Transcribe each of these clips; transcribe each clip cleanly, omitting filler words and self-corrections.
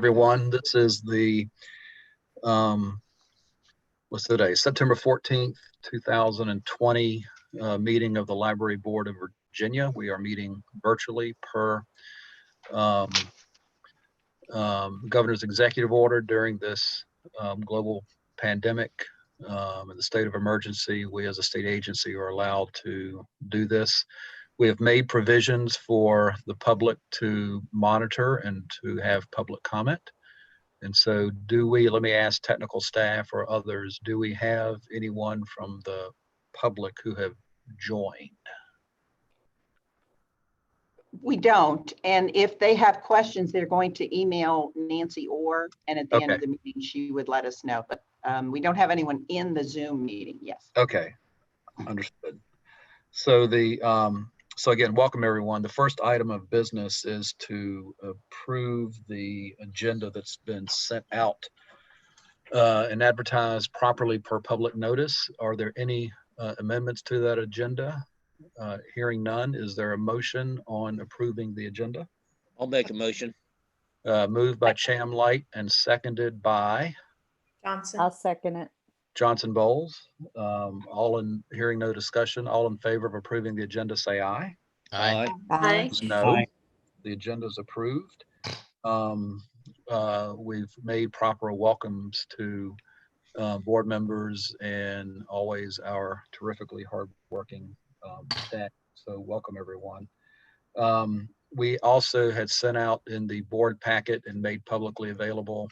Everyone. This is the, what's the day? September 14th, 2020 meeting of the Library Board of Virginia. We are meeting virtually per Governor's executive order during this global pandemic and the state of emergency. We as a state agency are allowed to do this. We have made provisions for the public to monitor and to have public comment. And so let me ask technical staff or others, do we have anyone from the public who have joined? We don't. And if they have questions, they're going to email Nancy Orr, and at the end of the meeting, she would let us know. But we don't have anyone in the Zoom meeting. Yes. Okay, understood. So so again, welcome everyone. The first item of business is to approve the agenda that's been sent out and advertised properly per public notice. Are there any amendments to that agenda? Hearing none, is there a motion on approving the agenda? I'll make a motion. Moved by Cham Light and seconded by Johnson. I'll second it. Johnson Bowles. Hearing no discussion, all in favor of approving the agenda, say aye. Aye. Aye. No. Aye. The agenda is approved. We've made proper welcomes to board members and always our terrifically hardworking staff. So welcome everyone. We also had sent out in the board packet and made publicly available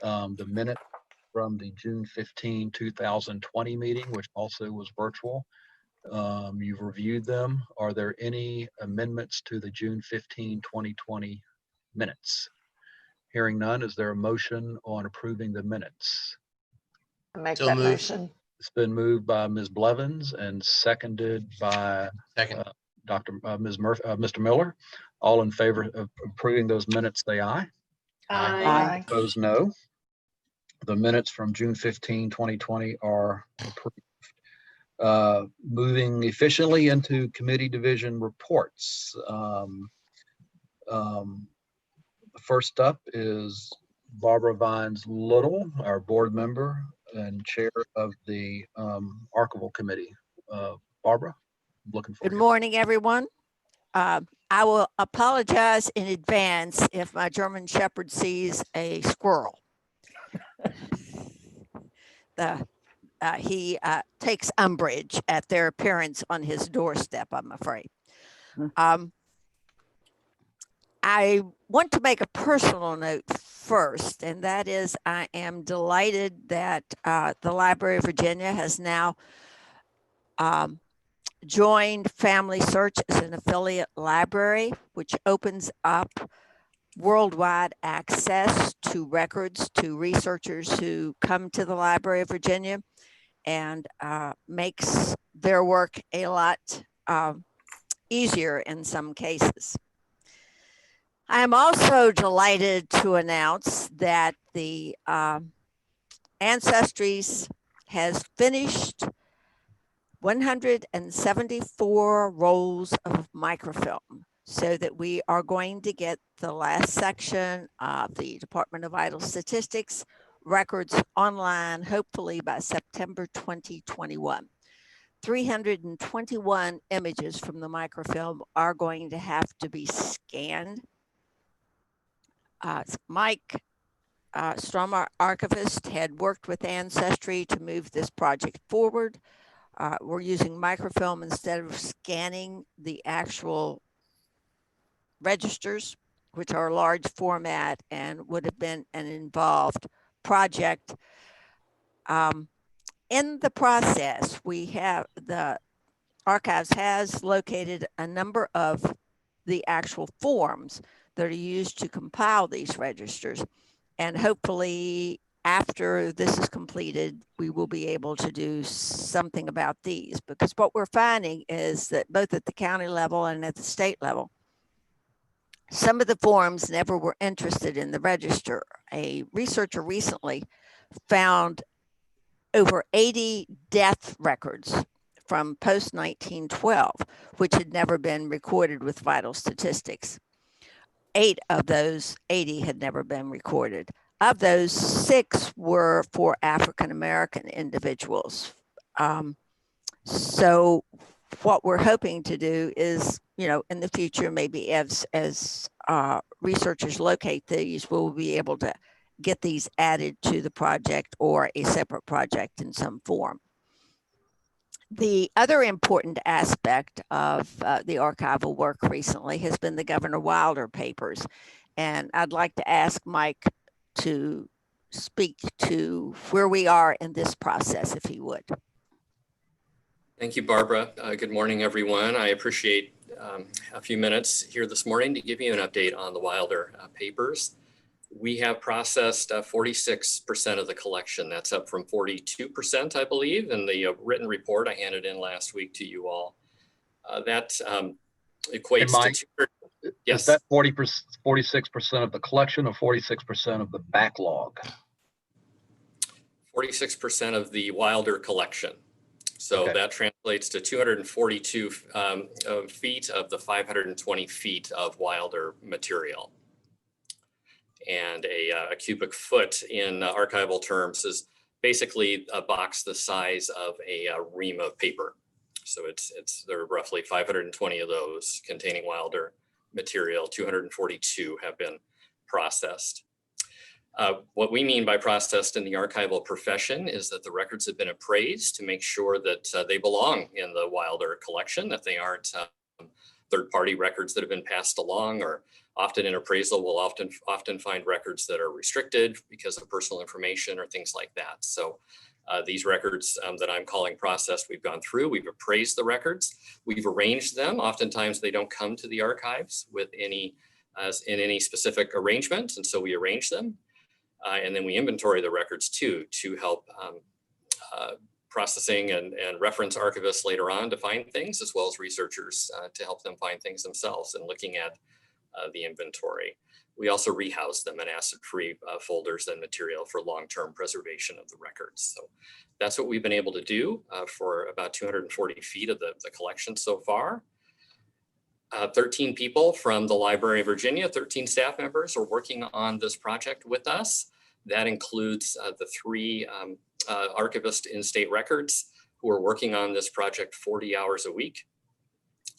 the minute from the June 15, 2020 meeting, which also was virtual. You've reviewed them. Are there any amendments to the June 15, 2020 minutes? Hearing none, is there a motion on approving the minutes? Make that motion. It's been moved by Ms. Blevins and seconded by Mr. Miller. All in favor of approving those minutes, say aye. Aye. Opposed, no. The minutes from June 15, 2020 are approved. Moving efficiently into committee division reports. First up is Barbara Vines Little, our board member and chair of the Archival Committee. Barbara, looking forward. Good morning, everyone. I will apologize in advance if my German Shepherd sees a squirrel. He takes umbrage at their appearance on his doorstep, I'm afraid. I want to make a personal note first, and that is I am delighted that the Library of Virginia has now joined Family Search as an affiliate library, which opens up worldwide access to records to researchers who come to the Library of Virginia, and makes their work a lot easier in some cases. I am also delighted to announce that the Ancestries has finished 174 rolls of microfilm, so that we are going to get the last section of the Department of Vital Statistics records online, hopefully by September 2021. 321 images from the microfilm are going to have to be scanned. Mike Strom, our archivist, had worked with Ancestry to move this project forward. We're using microfilm instead of scanning the actual registers, which are large format and would have been an involved project. In the process, the archives has located a number of the actual forms that are used to compile these registers. And hopefully after this is completed, we will be able to do something about these, because what we're finding is that both at the county level and at the state level, some of the forms never were interested in the register. A researcher recently found over 80 death records from post-1912, which had never been recorded with vital statistics. 8 of those 80 had never been recorded. Of those, 6 were for African American individuals. So what we're hoping to do is, in the future, maybe as researchers locate these, we'll be able to get these added to the project or a separate project in some form. The other important aspect of the archival work recently has been the Governor Wilder papers. And I'd like to ask Mike to speak to where we are in this process, if he would. Thank you, Barbara. Good morning, everyone. I appreciate a few minutes here this morning to give you an update on the Wilder papers. We have processed 46% of the collection. That's up from 42%, I believe, in the written report I handed in last week to you all. That equates Mike, to yes. Is that 46% of the collection or 46% of the backlog? 46% of the Wilder collection. So Okay. that translates to 242 feet of the 520 feet of Wilder material. And a cubic foot in archival terms is basically a box the size of a ream of paper. So there are roughly 520 of those containing Wilder material. 242 have been processed. What we mean by processed in the archival profession is that the records have been appraised to make sure that they belong in the Wilder collection, that they aren't third-party records that have been passed along, or often in appraisal, we'll often find records that are restricted because of personal information or things like that. So these records that I'm calling processed, we've gone through, we've appraised the records, we've arranged them. Oftentimes they don't come to the archives with in any specific arrangement, and so we arrange them. And then we inventory the records too, to help processing and reference archivists later on to find things, as well as researchers to help them find things themselves and looking at the inventory. We also rehouse them in acid-free folders and material for long-term preservation of the records. So that's what we've been able to do for about 240 feet of the collection so far. 13 people from the Library of Virginia, 13 staff members are working on this project with us. That includes the 3 archivists in state records who are working on this project 40 hours a week.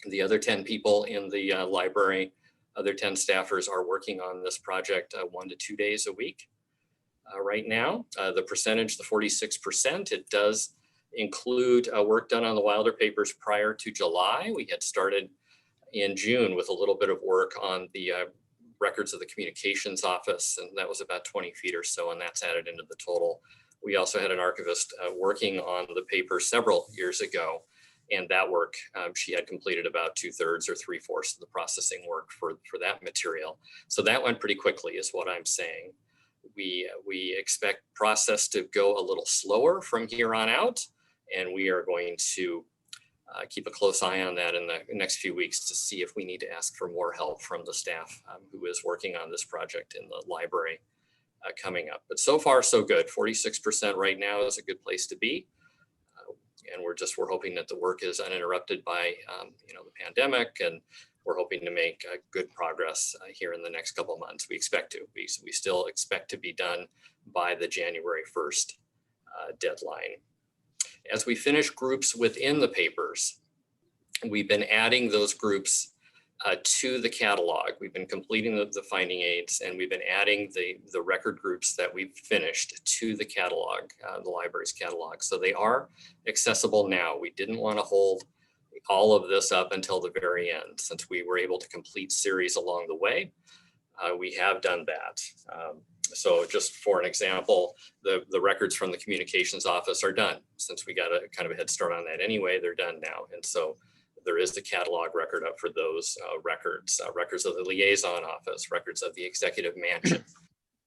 The other 10 people in the library, other 10 staffers are working on this project 1 to 2 days a week. Right now, the percentage, the 46%, it does include work done on the Wilder papers prior to July. We had started in June with a little bit of work on the records of the communications office, and that was about 20 feet or so, and that's added into the total. We also had an archivist working on the paper several years ago, and that work, she had completed about 2/3 or 3/4 of the processing work for that material. So that went pretty quickly is what I'm saying. We expect process to go a little slower from here on out, and we are going to keep a close eye on that in the next few weeks to see if we need to ask for more help from the staff who is working on this project in the library coming up. But so far, so good. 46% right now is a good place to be. And we're hoping that the work is uninterrupted by the pandemic, and we're hoping to make good progress here in the next couple of months. We expect to. We still expect to be done by the January 1st deadline. As we finish groups within the papers, we've been adding those groups to the catalog. We've been completing the finding aids, and we've been adding the record groups that we've finished to the catalog, the library's catalog. So they are accessible now. We didn't want to hold all of this up until the very end. Since we were able to complete series along the way, we have done that. So just for an example, the records from the communications office are done. Since we got a kind of a head start on that anyway, they're done now. And so there is the catalog record up for those records, records of the liaison office, records of the executive mansion,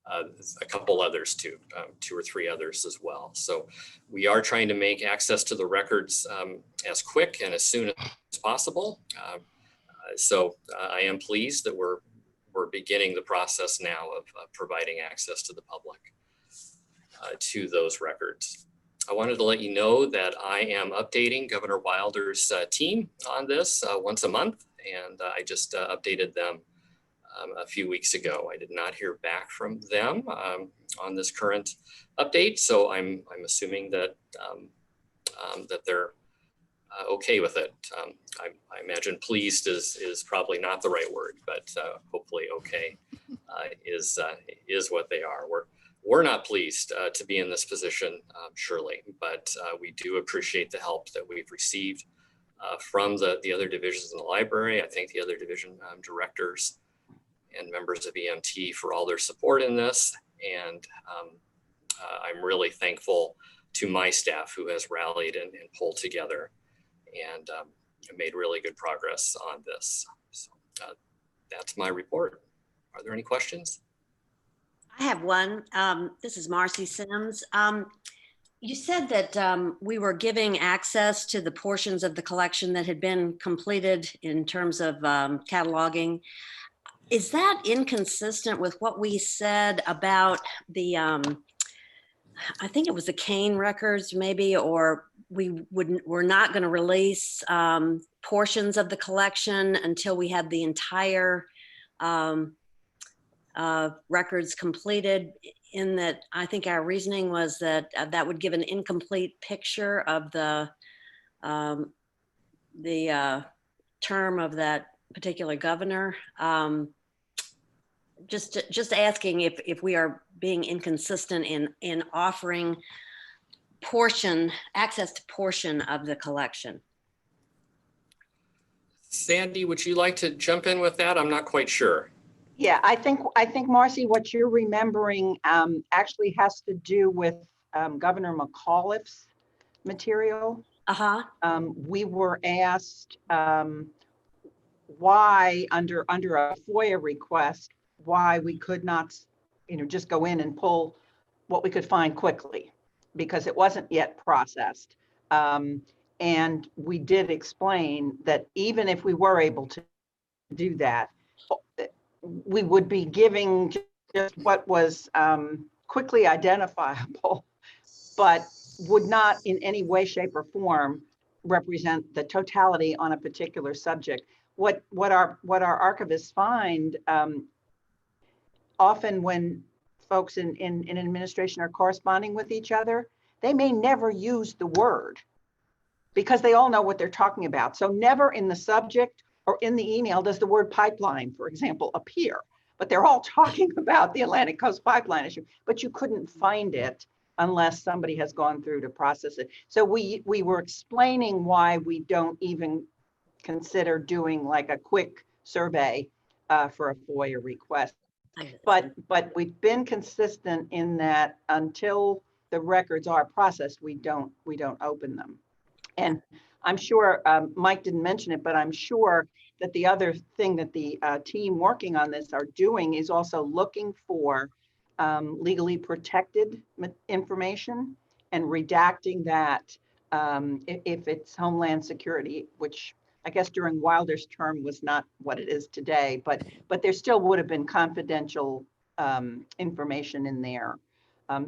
a couple others too, 2 or 3 others as well. So we are trying to make access to the records as quick and as soon as possible. So I am pleased that we're beginning the process now of providing access to the public to those records. I wanted to let you know that I am updating Governor Wilder's team on this once a month, and I just updated them a few weeks ago. I did not hear back from them on this current update, so I'm assuming that that they're okay with it. I imagine pleased is probably not the right word, but hopefully okay is what they are. We're not pleased to be in this position, surely, but we do appreciate the help that we've received from the other divisions in the library. I thank the other division directors and members of EMT for all their support in this. And I'm really thankful to my staff who has rallied and pulled together and made really good progress on this. So that's my report. Are there any questions? I have one. This is Marcy Sims. You said that we were giving access to the portions of the collection that had been completed in terms of cataloging. Is that inconsistent with what we said about the, I think it was the Kane records maybe, or we're not going to release portions of the collection until we had the entire records completed, in that I think our reasoning was that that would give an incomplete picture of the term of that particular governor. Just asking if we are being inconsistent in offering access to portion of the collection. Sandy, would you like to jump in with that? I'm not quite sure. Yeah, I think Marcy, what you're remembering actually has to do with Governor McAuliffe's material. We were asked why under a FOIA request, why we could not, just go in and pull what we could find quickly because it wasn't yet processed. And we did explain that even if we were able to do that, we would be giving just what was quickly identifiable, but would not in any way, shape, or form represent the totality on a particular subject. What our archivists find often when folks in administration are corresponding with each other, they may never use the word because they all know what they're talking about. So never in the subject or in the email does the word pipeline, for example, appear, but they're all talking about the Atlantic Coast Pipeline issue, but you couldn't find it unless somebody has gone through to process it. So we were explaining why we don't even consider doing like a quick survey for a FOIA request. But we've been consistent in that until the records are processed, we don't open them. And I'm sure Mike didn't mention it, but I'm sure that the other thing that the team working on this are doing is also looking for legally protected information and redacting that if it's Homeland Security, which I guess during Wilder's term was not what it is today, but there still would have been confidential information in there.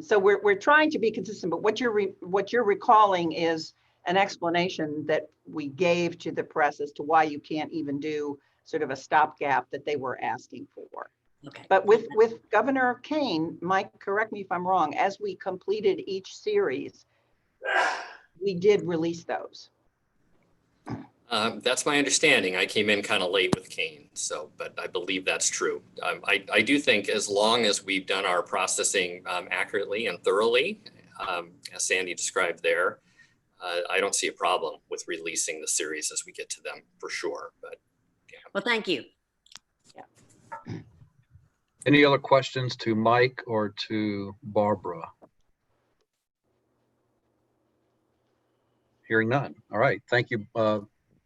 So we're trying to be consistent, but what you're recalling is an explanation that we gave to the press as to why you can't even do sort of a stopgap that they were asking for. Okay. But with Governor Kane, Mike, correct me if I'm wrong, as we completed each series, we did release those. That's my understanding. I came in kind of late with Kane, but I believe that's true. I do think as long as we've done our processing accurately and thoroughly, as Sandy described there, I don't see a problem with releasing the series as we get to them for sure. But yeah. Well, thank you. Yeah. Any other questions to Mike or to Barbara? Hearing none. All right. Thank you.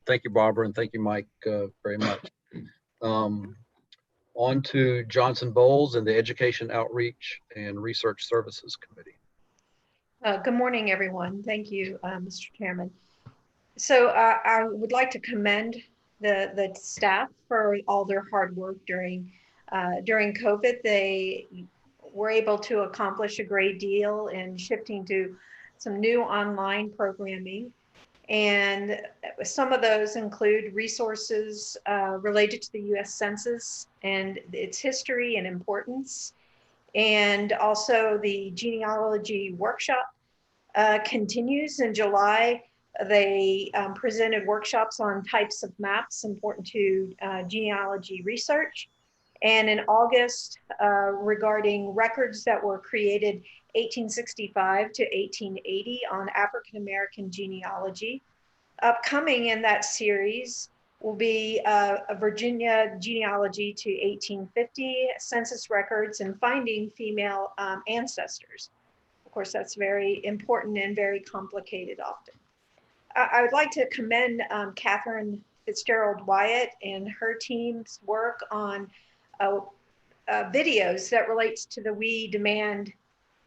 Thank you, Barbara, and thank you, Mike, very much. On to Johnson Bowles and the Education Outreach and Research Services Committee. Good morning, everyone. Thank you, Mr. Chairman. So I would like to commend the staff for all their hard work during COVID. They were able to accomplish a great deal in shifting to some new online programming. And some of those include resources related to the US Census and its history and importance. And also the genealogy workshop continues in July. They presented workshops on types of maps important to genealogy research. And in August, regarding records that were created 1865 to 1880 on African-American genealogy. Upcoming in that series will be a Virginia genealogy to 1850, census records, and finding female ancestors. Of course, that's very important and very complicated often. I would like to commend Catherine Fitzgerald Wyatt and her team's work on videos that relates to the We Demand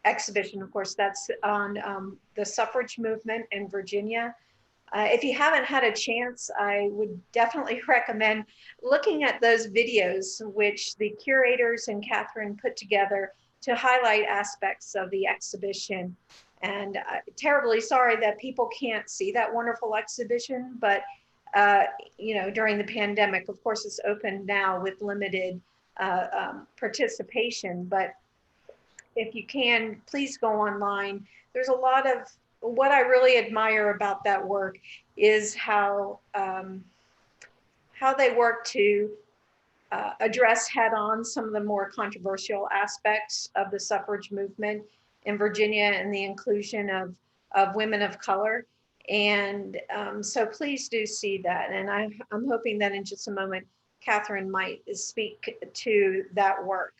exhibition. Of course, that's on the suffrage movement in Virginia. If you haven't had a chance, I would definitely recommend looking at those videos, which the curators and Catherine put together to highlight aspects of the exhibition. And terribly sorry that people can't see that wonderful exhibition, but you know, during the pandemic, of course, it's open now with limited participation, but if you can, please go online. There's a lot of, what I really admire about that work is how they work to address head-on some of the more controversial aspects of the suffrage movement in Virginia and the inclusion of women of color. And so please do see that. And I'm hoping that in just a moment, Catherine might speak to that work.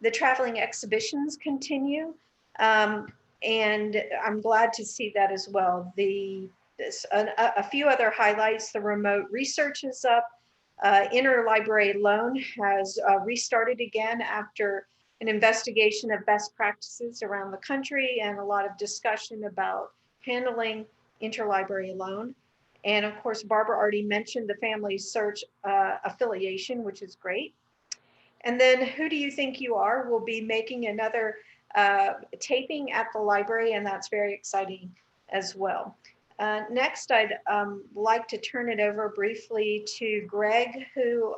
The traveling exhibitions continue, and I'm glad to see that as well. A few other highlights: the remote research is up. Interlibrary loan has restarted again after an investigation of best practices around the country and a lot of discussion about handling interlibrary loan. And of course, Barbara already mentioned the Family Search affiliation, which is great. And then Who Do You Think You Are will be making another taping at the library, and that's very exciting as well. Next, I'd like to turn it over briefly to Greg, who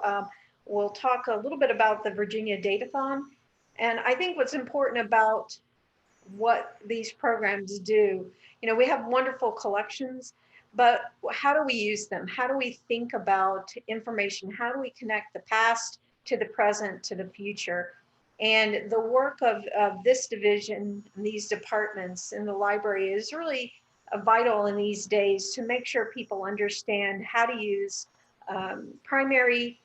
will talk a little bit about the Virginia Datathon. And I think what's important about what these programs do, you know, we have wonderful collections, but how do we use them? How do we think about information? How do we connect the past to the present, to the future? And the work of this division, these departments in the library is really vital in these days to make sure people understand how to use primary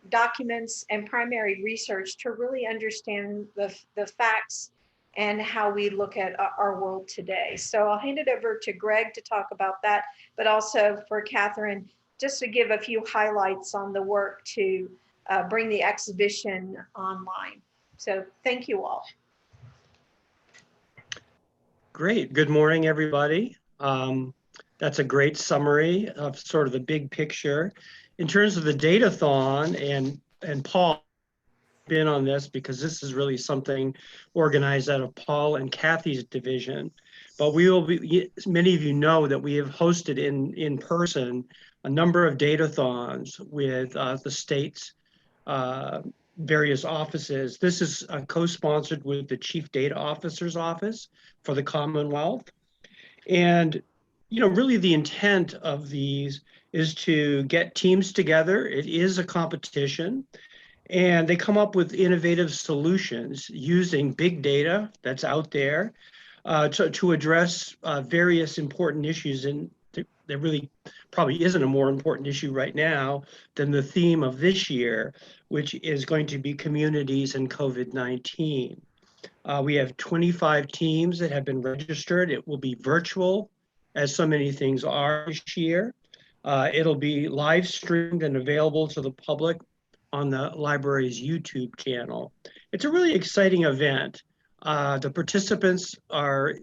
documents and primary research to really understand the facts and how we look at our world today. So I'll hand it over to Greg to talk about that, but also for Catherine, just to give a few highlights on the work to bring the exhibition online. So thank you all. Great. Good morning, everybody. That's a great summary of sort of the big picture. In terms of the Datathon, and Paul been on this because this is really something organized out of Paul and Kathy's division. But we will be, many of you know that we have hosted in person a number of Datathons with the state's various offices. This is co-sponsored with the Chief Data Officer's Office for the Commonwealth. And, you know, really the intent of these is to get teams together. It is a competition, and they come up with innovative solutions using big data that's out there to address various important issues. And there really probably isn't a more important issue right now than the theme of this year, which is going to be communities and COVID-19. We have 25 teams that have been registered. It will be virtual, as so many things are this year. It'll be live streamed and available to the public on the library's YouTube channel. It's a really exciting event. The participants are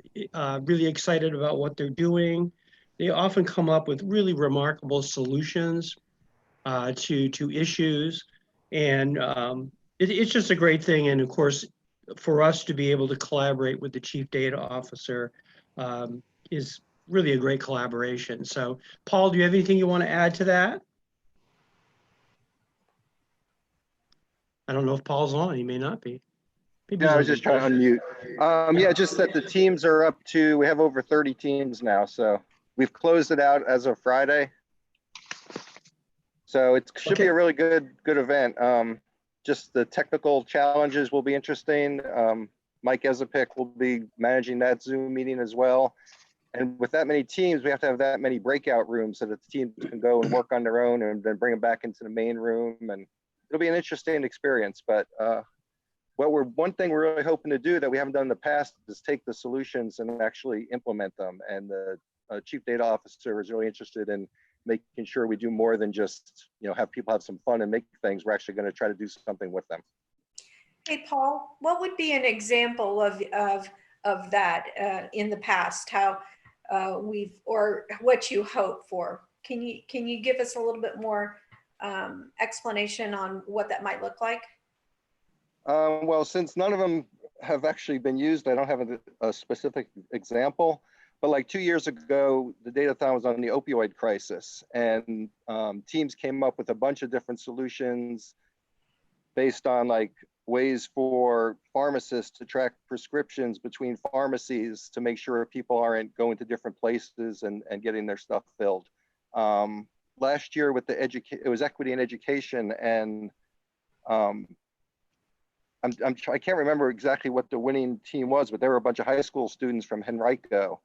really excited about what they're doing. They often come up with really remarkable solutions to issues. And it's just a great thing. And of course, for us to be able to collaborate with the Chief Data Officer is really a great collaboration. So Paul, do you have anything you want to add to that? I don't know if Paul's on, he may not be. Maybe Yeah, he's I on was just trying to unmute. Yeah, just that the teams are up to, we have over 30 teams now. So we've closed it out as of Friday. So it should be a really good event. Just the technical challenges will be interesting. Mike Ezepik will be managing that Zoom meeting as well. And with that many teams, we have to have that many breakout rooms so that the teams can go and work on their own and then bring them back into the main room. And it'll be an interesting experience. But one thing we're really hoping to do that we haven't done in the past is take the solutions and actually implement them. And the chief data officer is really interested in making sure we do more than just, have people have some fun and make things. We're actually going to try to do something with them. Hey, Paul, what would be an example of that in the past, how or what you hope for? Can you give us a little bit more explanation on what that might look like? Well, since none of them have actually been used, I don't have a specific example. But like 2 years ago, the Datathon was on the opioid crisis, and teams came up with a bunch of different solutions based on like ways for pharmacists to track prescriptions between pharmacies to make sure people aren't going to different places and getting their stuff filled. Last year with it was equity in education, and I can't remember exactly what the winning team was, but there were a bunch of high school students from Henrico,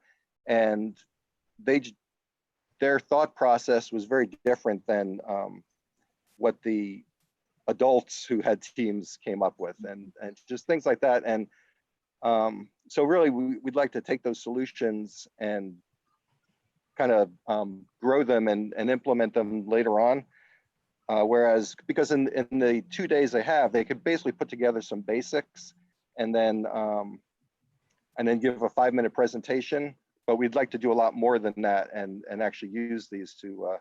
and their thought process was very different than what the adults who had teams came up with, and just things like that. And so really we'd like to take those solutions and kind of grow them and implement them later on. Whereas, because in the 2 days they could basically put together some basics and then give a 5-minute presentation. But we'd like to do a lot more than that and actually use these to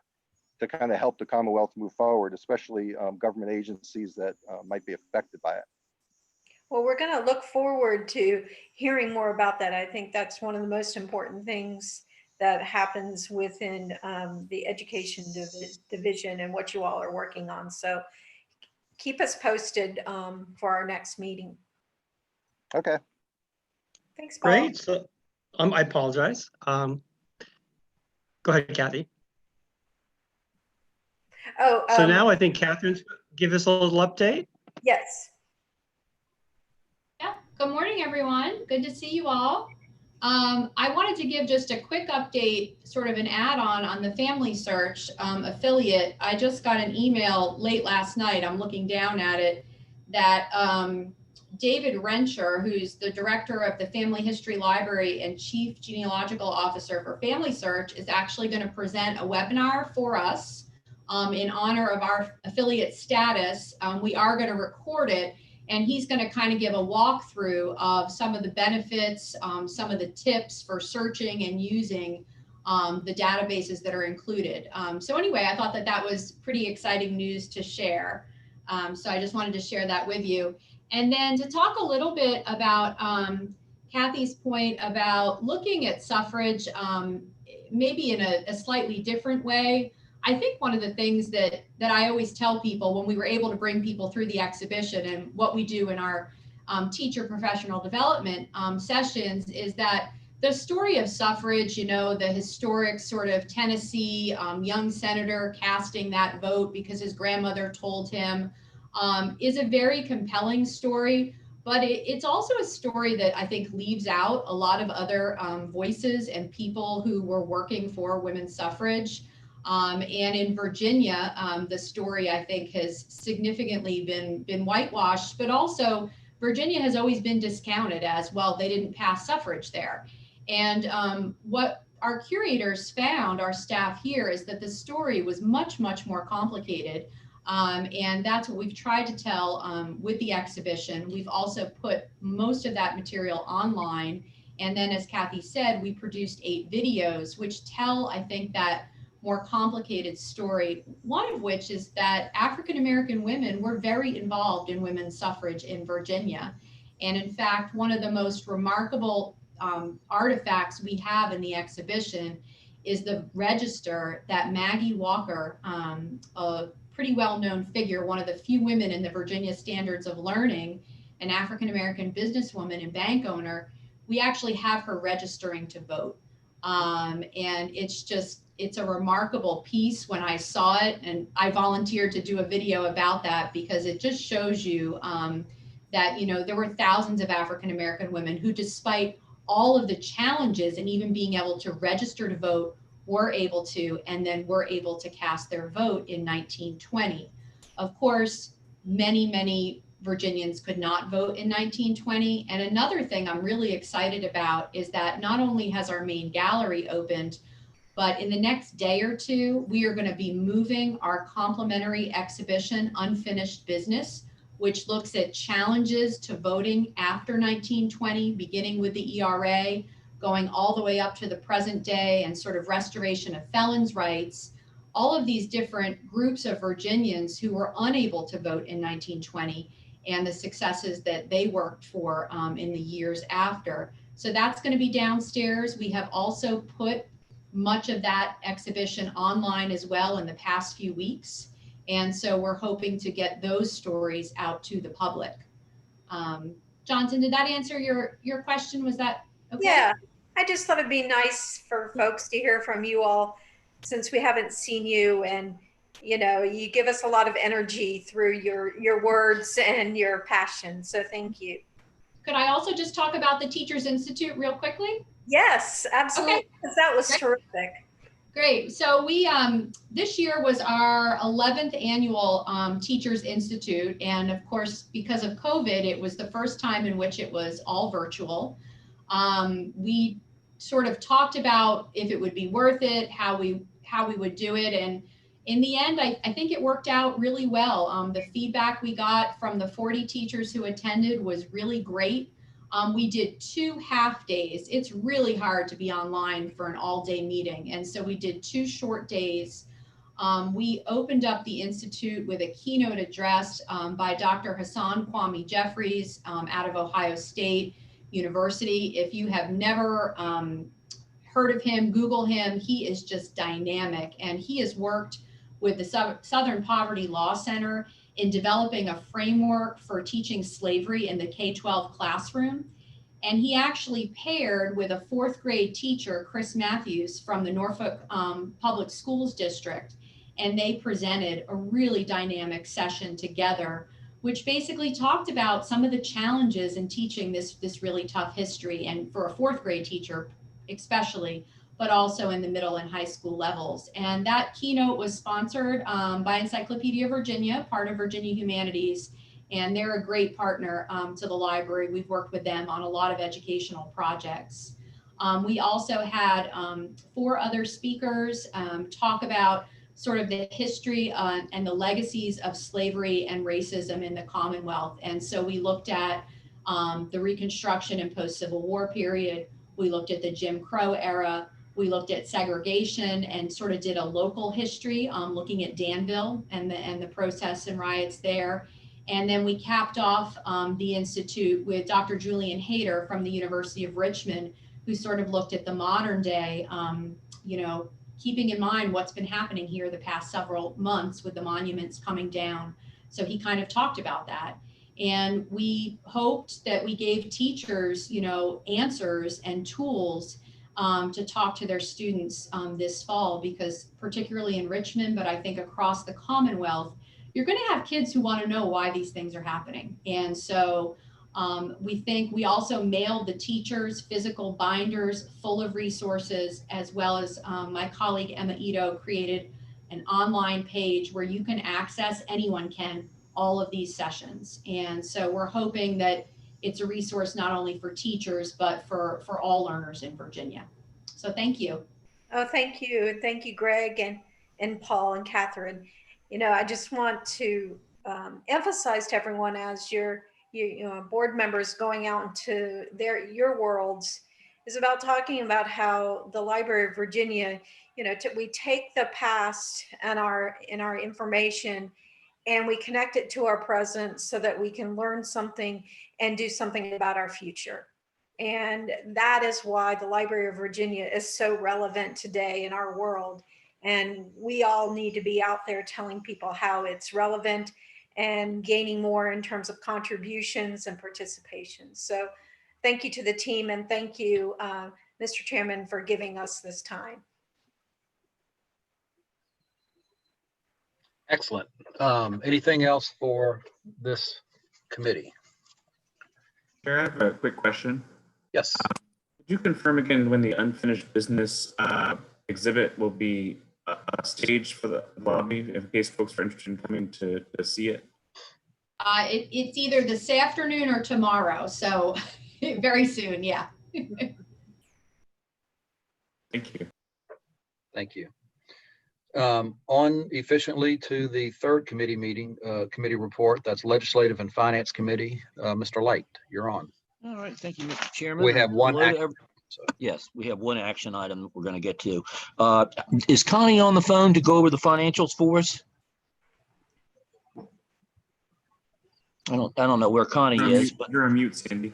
kind of help the Commonwealth move forward, especially government agencies that might be affected by it. Well, we're going to look forward to hearing more about that. I think that's one of the most important things that happens within the education division and what you all are working on. So keep us posted for our next meeting. Okay. Thanks, Paul. Great. So I apologize. Go ahead, Kathy. Oh, so now I think Catherine's give us a little update. Yes. Yeah. Good morning, everyone. Good to see you all. I wanted to give just a quick update, sort of an add-on on the Family Search affiliate. I just got an email late last night, I'm looking down at it, that David Rencher, who's the director of the Family History Library and Chief Genealogical Officer for Family Search, is actually going to present a webinar for us in honor of our affiliate status. We are going to record it, and he's going to kind of give a walkthrough of some of the benefits, some of the tips for searching and using the databases that are included. So anyway, I thought that was pretty exciting news to share. So I just wanted to share that with you. And then to talk a little bit about Kathy's point about looking at suffrage maybe in a slightly different way. I think one of the things that I always tell people when we were able to bring people through the exhibition and what we do in our teacher professional development sessions is that the story of suffrage, the historic sort of Tennessee young senator casting that vote because his grandmother told him, is a very compelling story, but it's also a story that I think leaves out a lot of other voices and people who were working for women's suffrage. And in Virginia, the story I think has significantly been whitewashed, but also Virginia has always been discounted as, well, they didn't pass suffrage there. And what our curators found, our staff here, is that the story was much, much more complicated. And that's what we've tried to tell with the exhibition. We've also put most of that material online. And then, as Kathy said, we produced 8 videos, which tell, I think, that more complicated story, one of which is that African-American women were very involved in women's suffrage in Virginia. And in fact, one of the most remarkable artifacts we have in the exhibition is the register that Maggie Walker, a pretty well-known figure, one of the few women in the Virginia Standards of Learning, an African-American businesswoman and bank owner, we actually have her registering to vote. And it's a remarkable piece when I saw it, and I volunteered to do a video about that because it just shows you that, you know, there were thousands of African-American women who, despite all of the challenges and even being able to register to vote, were able to, and then were able to cast their vote in 1920. Of course, many Virginians could not vote in 1920. And another thing I'm really excited about is that not only has our main gallery opened, but in the next day or two, we are going to be moving our complimentary exhibition, Unfinished Business, which looks at challenges to voting after 1920, beginning with the ERA, going all the way up to the present day and sort of restoration of felons' rights. All of these different groups of Virginians who were unable to vote in 1920 and the successes that they worked for in the years after. So that's going to be downstairs. We have also put much of that exhibition online as well in the past few weeks. And so we're hoping to get those stories out to the public. Johnson, did that answer your question? Was that okay? Yeah, I just thought it'd be nice for folks to hear from you all since we haven't seen you, and you know, you give us a lot of energy through your words and your passion. So thank you. Could I also just talk about the Teachers Institute real quickly? Yes, absolutely. Okay. Because that was terrific. Great. So we, this year was our 11th annual Teachers Institute. And of course, because of COVID, it was the first time in which it was all virtual. We sort of talked about if it would be worth it, how we would do it. And in the end, I think it worked out really well. The feedback we got from the 40 teachers who attended was really great. We did 2 half days. It's really hard to be online for an all-day meeting. And so we did 2 short days. We opened up the Institute with a keynote address by Dr. Hassan Kwame Jeffries out of Ohio State University. If you have never heard of him, Google him. He is just dynamic. And he has worked with the Southern Poverty Law Center in developing a framework for teaching slavery in the K-12 classroom. And he actually paired with a 4th grade teacher, Chris Matthews from the Norfolk Public Schools District. And they presented a really dynamic session together, which basically talked about some of the challenges in teaching this really tough history, and for a 4th grade teacher especially, but also in the middle and high school levels. And that keynote was sponsored by Encyclopedia Virginia, part of Virginia Humanities, and they're a great partner to the library. We've worked with them on a lot of educational projects. We also had 4 other speakers talk about sort of the history and the legacies of slavery and racism in the Commonwealth. And so we looked at the Reconstruction and post-Civil War period. We looked at the Jim Crow era. We looked at segregation and sort of did a local history, looking at Danville and the protests and riots there. And then we capped off the Institute with Dr. Julian Hayter from the University of Richmond, who sort of looked at the modern day, you know, keeping in mind what's been happening here the past several months with the monuments coming down. So he kind of talked about that. And we hoped that we gave teachers, you know, answers and tools to talk to their students this fall, because particularly in Richmond, but I think across the Commonwealth, you're going to have kids who want to know why these things are happening. And so we also mailed the teachers physical binders full of resources, as well as my colleague Emma Ito created an online page where you can access, anyone can, all of these sessions. And so we're hoping that it's a resource not only for teachers, but for all learners in Virginia. So thank you. Oh, thank you. Thank you, Greg and Paul and Catherine. You know, I just want to emphasize to everyone, as you know, board members going out into your worlds, is about talking about how the Library of Virginia, you know, we take the past and our information and we connect it to our present so that we can learn something and do something about our future. And that is why the Library of Virginia is so relevant today in our world. And we all need to be out there telling people how it's relevant and gaining more in terms of contributions and participation. So thank you to the team, and thank you, Mr. Chairman, for giving us this time. Excellent. Anything else for this committee? Chair, I have a quick question. Yes. Could you confirm again when the unfinished business exhibit will be staged for the lobby in case folks are interested in coming to see it? It's either this afternoon or tomorrow, so very soon, yeah. Thank you. Thank you. On efficiently to the third committee meeting, committee report, that's Legislative and Finance Committee. Mr. Light, you're on. All right, thank you, Mr. Chairman. We have one. Yes, we have one action item that we're going to get to. Is Connie on the phone to go over the financials for us? I don't know where Connie is, but you're on mute, Sandy.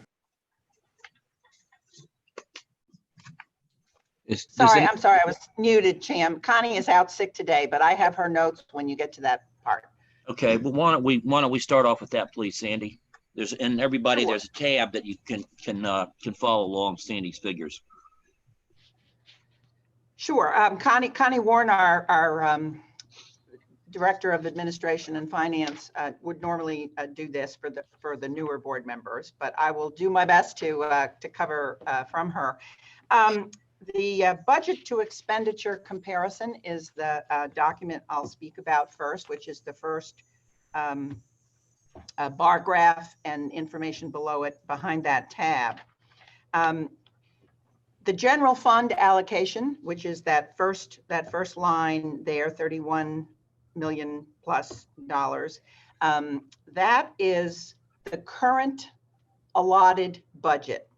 Sorry, I'm sorry, I was muted, Cham. Connie is out sick today, but I have her notes when you get to that part. okay. Well, why don't we start off with that, please, Sandy? And everybody, Sure. there's a tab that you can follow along Sandy's figures. Sure. Connie Warren, our Director of Administration and Finance, would normally do this for the newer board members, but I will do my best to cover from her. The budget to expenditure comparison is the document I'll speak about first, which is the first bar graph and information below it behind that tab. The general fund allocation, which is that first line there, $31 million plus dollars, that is the current allotted budget.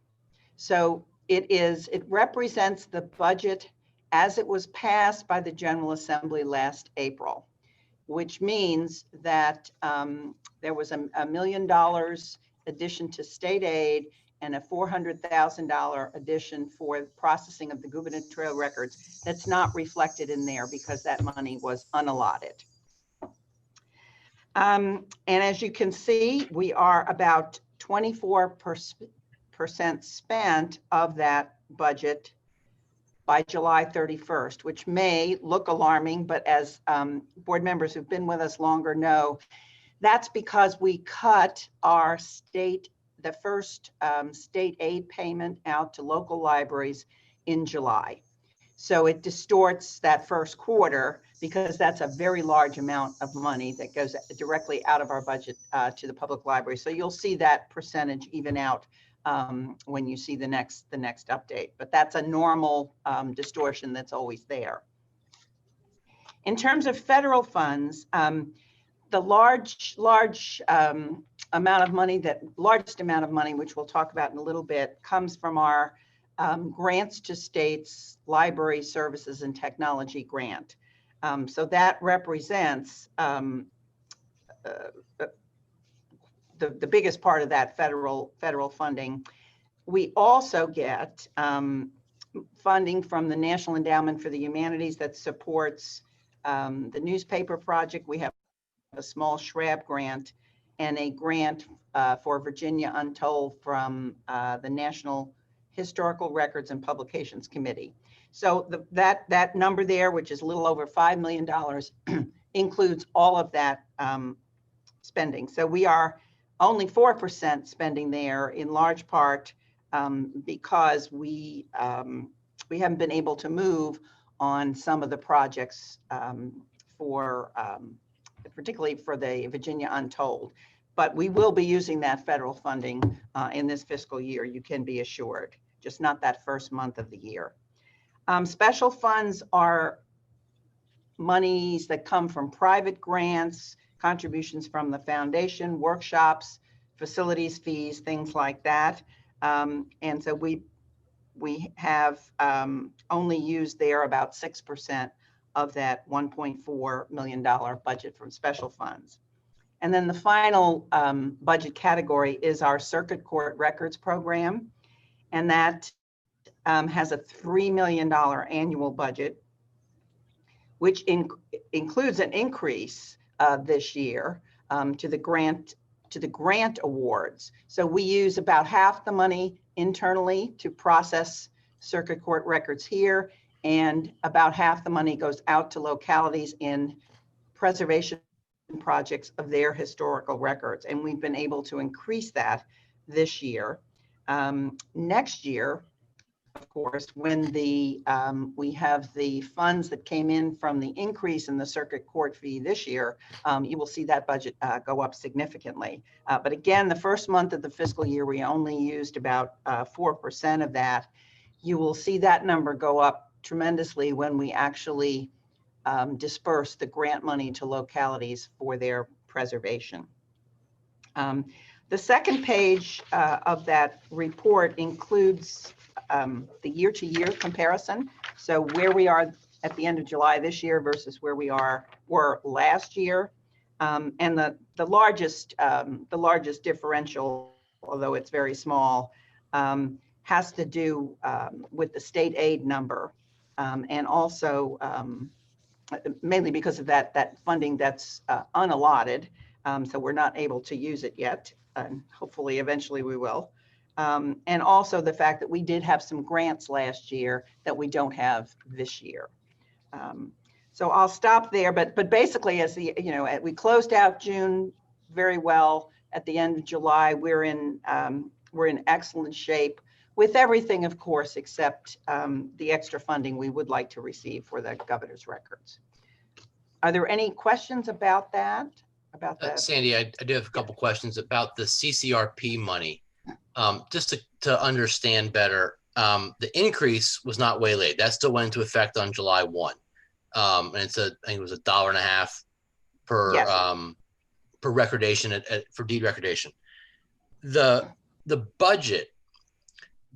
So it represents the budget as it was passed by the General Assembly last April, which means that there was a $1 million addition to state aid and a $400,000 addition for processing of the gubernatorial records that's not reflected in there because that money was unallotted. And as you can see, we are about 24% spent of that budget by July 31st, which may look alarming, but as board members who've been with us longer know, that's because we cut our the first state aid payment out to local libraries in July. So it distorts that first quarter because that's a very large amount of money that goes directly out of our budget to the public library. So you'll see that percentage even out when you see the next update, but that's a normal distortion that's always there. In terms of federal funds, the largest amount of money, which we'll talk about in a little bit, comes from our grants to states, library services and technology grant. So that represents the biggest part of that federal funding. We also get funding from the National Endowment for the Humanities that supports the newspaper project. We have a small SHRAB grant and a grant for Virginia Untold from the National Historical Records and Publications Committee. So that number there, which is a little over $5 million, includes all of that spending. So we are only 4% spending there, in large part because we haven't been able to move on some of the projects particularly for the Virginia Untold. But we will be using that federal funding in this fiscal year, you can be assured, just not that first month of the year. Special funds are monies that come from private grants, contributions from the foundation, workshops, facilities fees, things like that. And so we have only used there about 6% of that $1.4 million budget from special funds. And then the final budget category is our circuit court records program. and that has a $3 million annual budget, which includes an increase this year to the grant awards. So we use about half the money internally to process circuit court records here, and about half the money goes out to localities in preservation projects of their historical records. And we've been able to increase that this year. Next year, of course, when we have the funds that came in from the increase in the circuit court fee this year, you will see that budget go up significantly. But again, the first month of the fiscal year, we only used about 4% of that. You will see that number go up tremendously when we actually disperse the grant money to localities for their preservation. The second page of that report includes the year-to-year comparison. So where we are at the end of July this year versus where we were last year. And the largest differential, although it's very small, has to do with the state aid number, and also mainly because of that funding that's unallotted. So we're not able to use it yet, and hopefully eventually we will. And also the fact that we did have some grants last year that we don't have this year. So I'll stop there, but basically, as we closed out June very well. At the end of July, we're in excellent shape with everything, of course, except the extra funding we would like to receive for the governor's records. Are there any questions about that? Sandy, I do have a couple questions about the CCRP money. Just to understand better, the increase was not waylaid. That still went into effect on July 1. And I think it was $1.50 per yes. Per recordation for deed recordation. The budget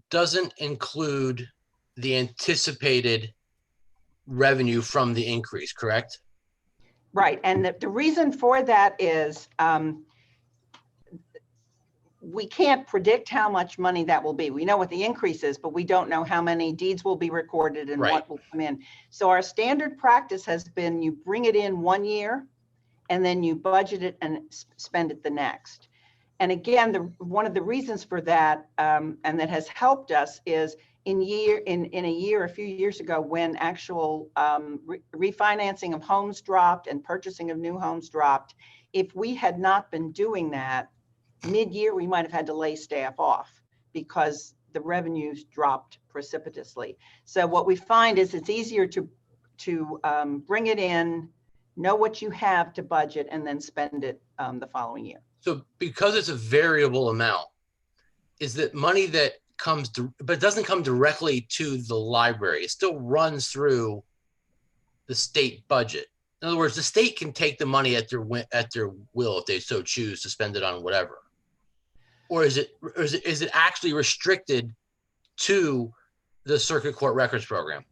doesn't include the anticipated revenue from the increase, correct? Right, and the reason for that is we can't predict how much money that will be. We know what the increase is, but we don't know how many deeds will be recorded and what will come in. So our standard practice has been you bring it in 1 year and then you budget it and spend it the next. And again, one of the reasons for that, and that has helped us, is in a few years ago, when actual refinancing of homes dropped and purchasing of new homes dropped, if we had not been doing that, mid-year, we might have had to lay staff off because the revenues dropped precipitously. So what we find is it's easier to bring it in, know what you have to budget, and then spend it the following year. So because it's a variable amount, is that money that comes to, but it doesn't come directly to the library. It still runs through the state budget. In other words, the state can take the money at their will if they so choose to spend it on whatever. Or is it actually restricted to the Circuit Court Records Program?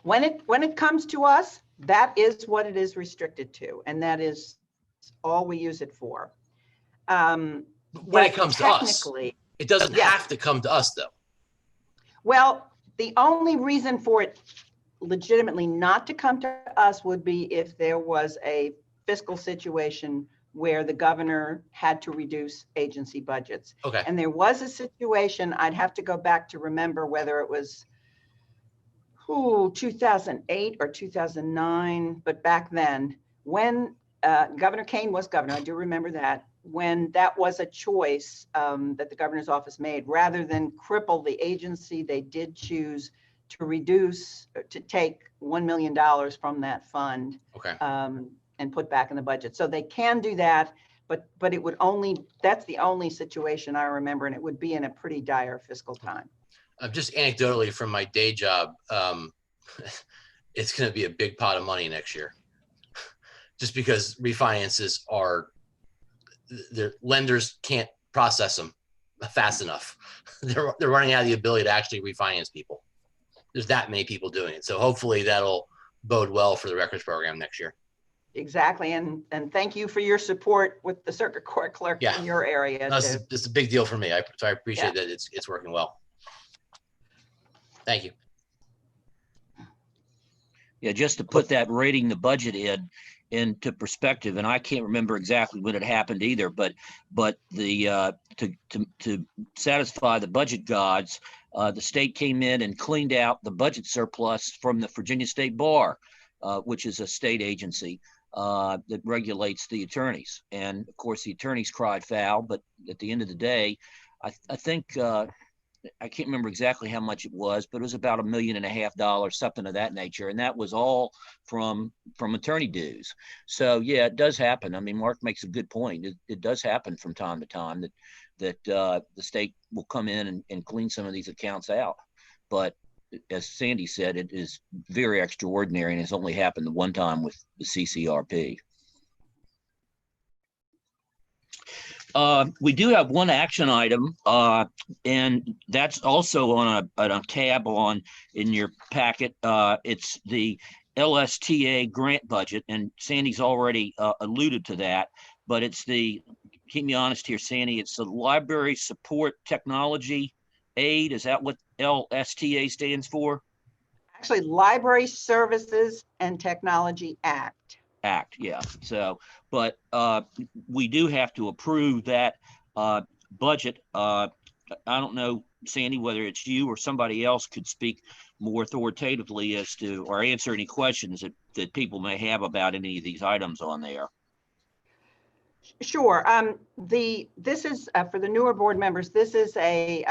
When it comes to us, that is what it is restricted to, and that is all we use it for. When it comes to us, it doesn't have to come to us, though. Well, the only reason for it legitimately not to come to us would be if there was a fiscal situation where the governor had to reduce agency budgets. Okay. And there was a situation, I'd have to go back to remember whether it was 2008 or 2009, but back then, when Governor Kane was governor, I do remember that, when that was a choice that the governor's office made, rather than cripple the agency, they did choose to take $1 million from that fund. Okay. And put back in the budget. So they can do that, but it would that's the only situation I remember, and it would be in a pretty dire fiscal time. Just anecdotally from my day job, it's going to be a big pot of money next year, just because refinances their lenders can't process them fast enough. They're running out of the ability to actually refinance people. There's that many people doing it. So hopefully that'll bode well for the records program next year. Exactly, and thank you for your support with the circuit court clerk in your area. It's a big deal for me. So I appreciate that it's working well. Thank you. Yeah, just to put that rating the budget into perspective, and I can't remember exactly when it happened either, but the to satisfy the budget gods, the state came in and cleaned out the budget surplus from the Virginia State Bar, which is a state agency that regulates the attorneys. And of course, the attorneys cried foul, but at the end of the day, I think I can't remember exactly how much it was, but it was about $1.5 million, something of that nature. And that was all from attorney dues. So yeah, it does happen. I mean, Mark makes a good point. It does happen from time to time that the state will come in and clean some of these accounts out. But as Sandy said, it is very extraordinary and has only happened the one time with the CCRP. We do have one action item, and that's also on a tab in your packet. It's the LSTA grant budget, and Sandy's already alluded to that, but it's keep me honest here, Sandy, it's the Library Support Technology Aid. Is that what LSTA stands for? Actually, Library Services and Technology Act. Yeah. So, but we do have to approve that budget. I don't know, Sandy, whether it's you or somebody else could speak more authoritatively as to, or answer any questions that people may have about any of these items on there. Sure. This is for the newer board members. This is a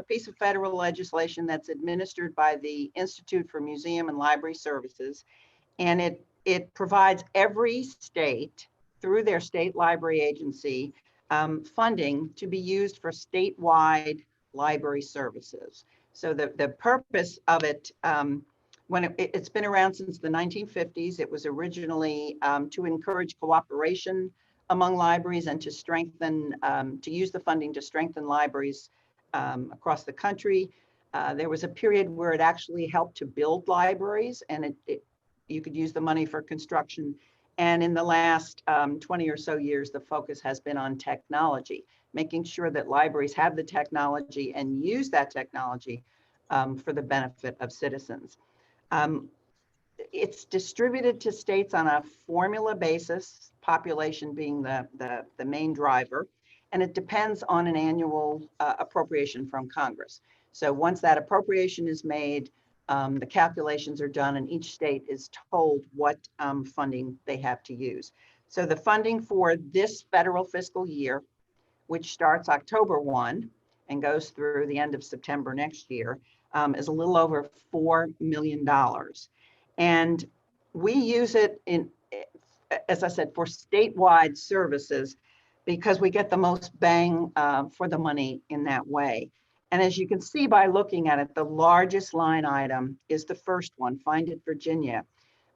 piece of federal legislation that's administered by the Institute for Museum and Library Services, and it provides every state through their state library agency funding to be used for statewide library services. So the purpose of it, when it's been around since the 1950s, it was originally to encourage cooperation among libraries and to strengthen, to use the funding to strengthen libraries across the country. There was a period where it actually helped to build libraries, and you could use the money for construction. And in the last 20 or so years, the focus has been on technology, making sure that libraries have the technology and use that technology for the benefit of citizens. It's distributed to states on a formula basis, population being the main driver, and it depends on an annual appropriation from Congress. So once that appropriation is made, the calculations are done and each state is told what funding they have to use. So the funding for this federal fiscal year, which starts October 1 and goes through the end of September next year, is a little over $4 million. And we use it as I said, for statewide services because we get the most bang for the money in that way. And as you can see by looking at it, the largest line item is the first one, Find It Virginia,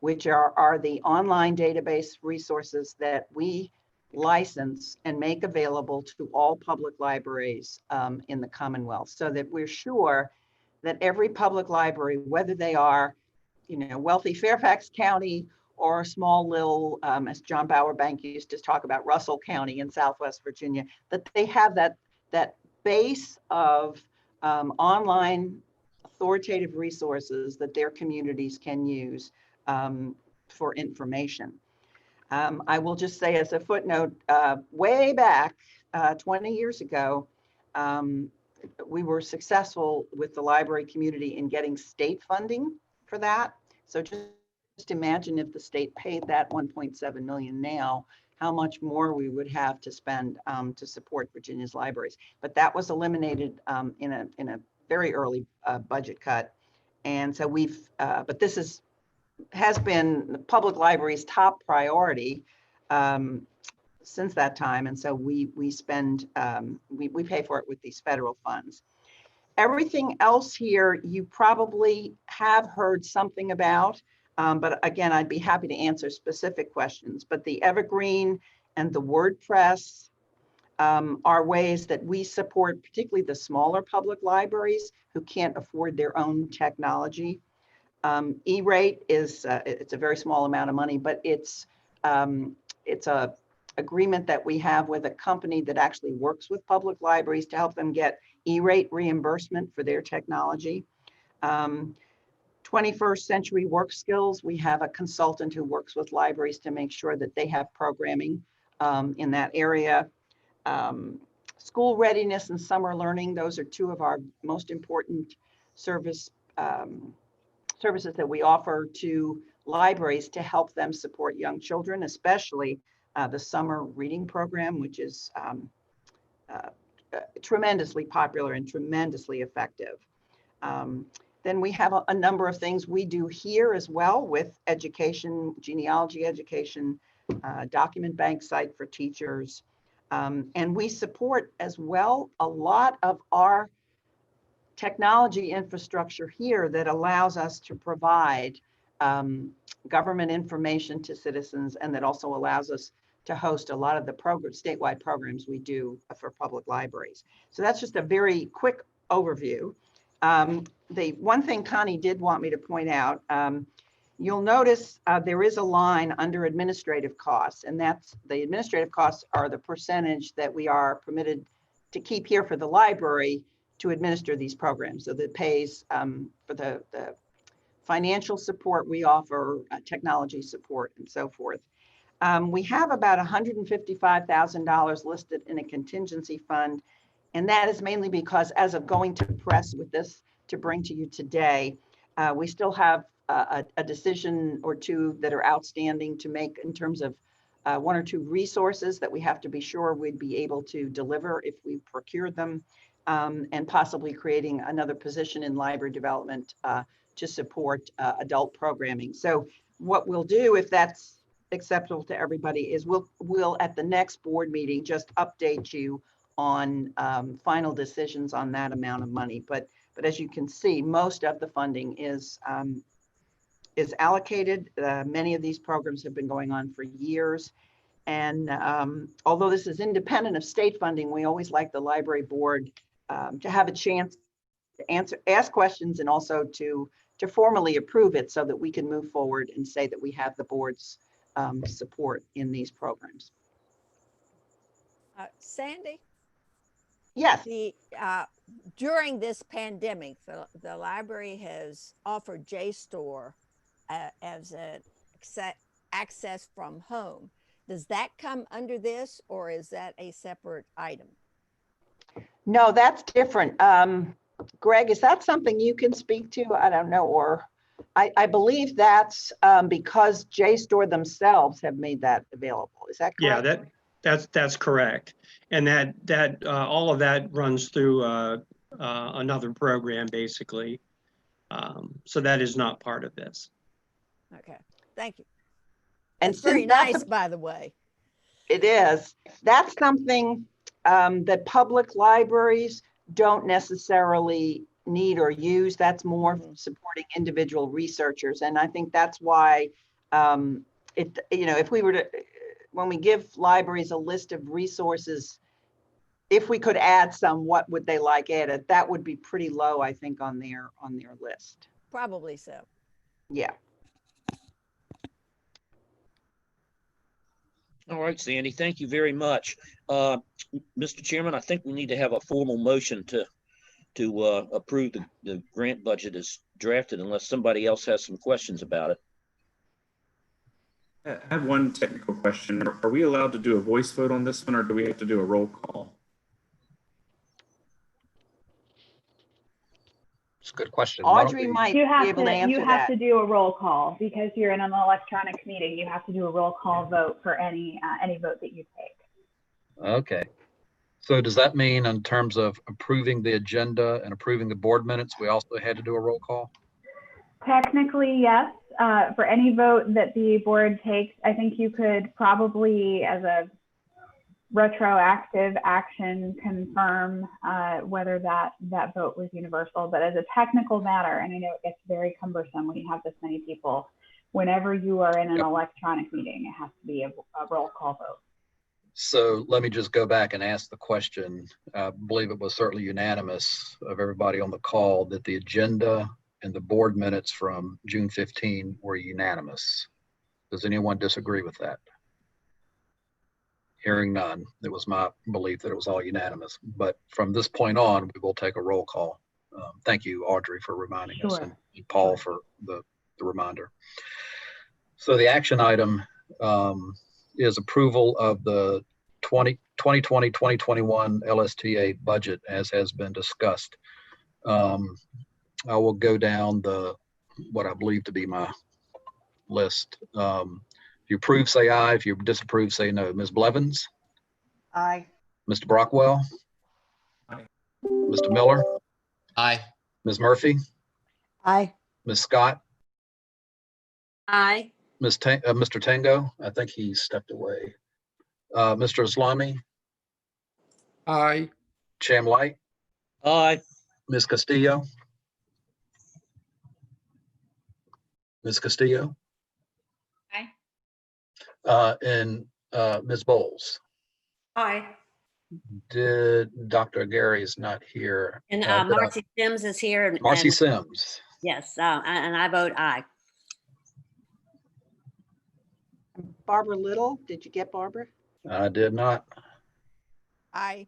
which are the online database resources that we license and make available to all public libraries in the Commonwealth, so that we're sure that every public library, whether they are, wealthy Fairfax County or a small little, as John Bauer Bank used to talk about, Russell County in Southwest Virginia, that they have that base of online authoritative resources that their communities can use for information. I will just say as a footnote, way back 20 years ago, we were successful with the library community in getting state funding for that. So just imagine if the state paid that 1.7 million now, how much more we would have to spend to support Virginia's libraries. But that was eliminated in a very early budget cut. And so but this has been the public library's top priority since that time. And so we pay for it with these federal funds. Everything else here, you probably have heard something about, but again, I'd be happy to answer specific questions. But the Evergreen and the WordPress are ways that we support, particularly the smaller public libraries who can't afford their own technology. E-rate is it's a very small amount of money, but it's a agreement that we have with a company that actually works with public libraries to help them get E-rate reimbursement for their technology. 21st century work skills, we have a consultant who works with libraries to make sure that they have programming in that area. School readiness and summer learning, those are two of our most important services that we offer to libraries to help them support young children, especially the summer reading program, which is tremendously popular and tremendously effective. Then we have a number of things we do here as well with education, genealogy education, document bank site for teachers. And we support as well a lot of our technology infrastructure here that allows us to provide government information to citizens, and that also allows us to host a lot of the statewide programs we do for public libraries. So that's just a very quick overview. The one thing Connie did want me to point out, you'll notice there is a line under administrative costs, and that's the administrative costs are the percentage that we are permitted to keep here for the library to administer these programs. So that pays for the financial support we offer, technology support, and so forth. We have about $155,000 listed in a contingency fund, and that is mainly because as of going to press with this to bring to you today, we still have a decision or two that are outstanding to make in terms of one or two resources that we have to be sure we'd be able to deliver if we procured them, and possibly creating another position in library development to support adult programming. So what we'll do, if that's acceptable to everybody, is we'll at the next board meeting just update you on final decisions on that amount of money. But as you can see, most of the funding is allocated. Many of these programs have been going on for years. And although this is independent of state funding, we always like the library board to have a chance to ask questions, and also to formally approve it so that we can move forward and say that we have the board's support in these programs. Sandy? Yes. During this pandemic, the library has offered JSTOR as an access from home. Does that come under this, or is that a separate item? No, that's different. Greg, is that something you can speak to? I don't know, or I believe that's because JSTOR themselves have made that available. Is that correct? Yeah, that's correct. And that all of that runs through another program, basically. So that is not part of this. Okay, thank you. And it's very nice, by the way. It is. That's something that public libraries don't necessarily need or use. That's more supporting individual researchers. And I think that's why if we were to, when we give libraries a list of resources, if we could add some, what would they like added? That would be pretty low, I think, on their list. Probably so. Yeah. All right, Sandy, thank you very much. Mr. Chairman, I think we need to have a formal motion to approve the grant budget as drafted, unless somebody else has some questions about it. I have one technical question. Are we allowed to do a voice vote on this one, or do we have to do a roll call? It's a good question. Audrey might be able to answer that. You have to do a roll call because you're in an electronic meeting. You have to do a roll call vote for any vote that you take. Okay. So does that mean in terms of approving the agenda and approving the board minutes, we also had to do a roll call? Technically, yes. For any vote that the board takes, I think you could probably, as a retroactive action, confirm whether that vote was universal. But as a technical matter, and I know it gets very cumbersome when you have this many people, whenever you are in an electronic meeting, it has to be a roll call vote. So let me just go back and ask the question. I believe it was certainly unanimous of everybody on the call that the agenda and the board minutes from June 15 were unanimous. Does anyone disagree with that? Hearing none, it was my belief that it was all unanimous. But from this point on, we will take a roll call. Thank you, Audrey, for reminding us, Sure. and Paul for the reminder. So the action item is approval of the 2020-2021 LSTA budget as has been discussed. I will go down what I believe to be my list. If you approve, say aye. If you disapprove, say no. Ms. Blevins? Aye. Mr. Brockwell? Aye. Mr. Miller? Aye. Ms. Murphy? Aye. Ms. Scott? Aye. Mr. Tango? I think he stepped away. Mr. Islami? Aye. Cham Light? Aye. Ms. Castillo? Ms. Castillo? Aye. And Ms. Bowles? Aye. Dr. Gary is not here. And Did Marcy Sims is here. Marcy and Sims. yes, and I vote aye. Barbara Little, did you get Barbara? I did not. Aye.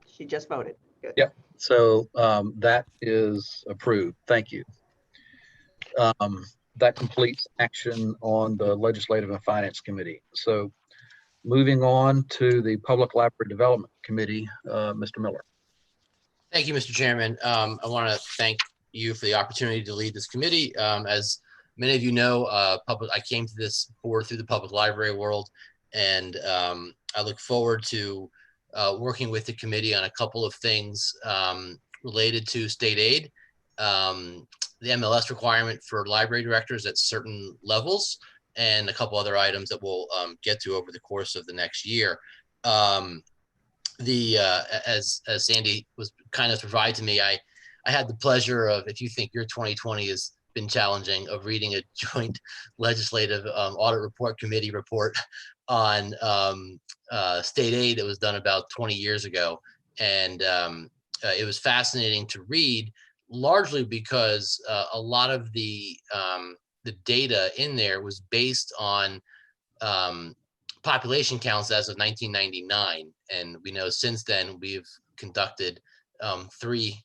She just voted. Good. Yep. So that is approved. Thank you. That completes action on the Legislative and Finance Committee. So moving on to the Public Library Development Committee, Mr. Miller. Thank you, Mr. Chairman. I want to thank you for the opportunity to lead this committee. As many of you know, I came to this board through the public library world, and I look forward to working with the committee on a couple of things related to state aid, the MLS requirement for library directors at certain levels, and a couple other items that we'll get to over the course of the next year. As Sandy was kind of provided to me, I had the pleasure of, if you think your 2020 has been challenging, of reading a joint legislative audit report committee report on state aid that was done about 20 years ago. And it was fascinating to read, largely because a lot of the data in there was based on population counts as of 1999. And we know since then we've conducted 3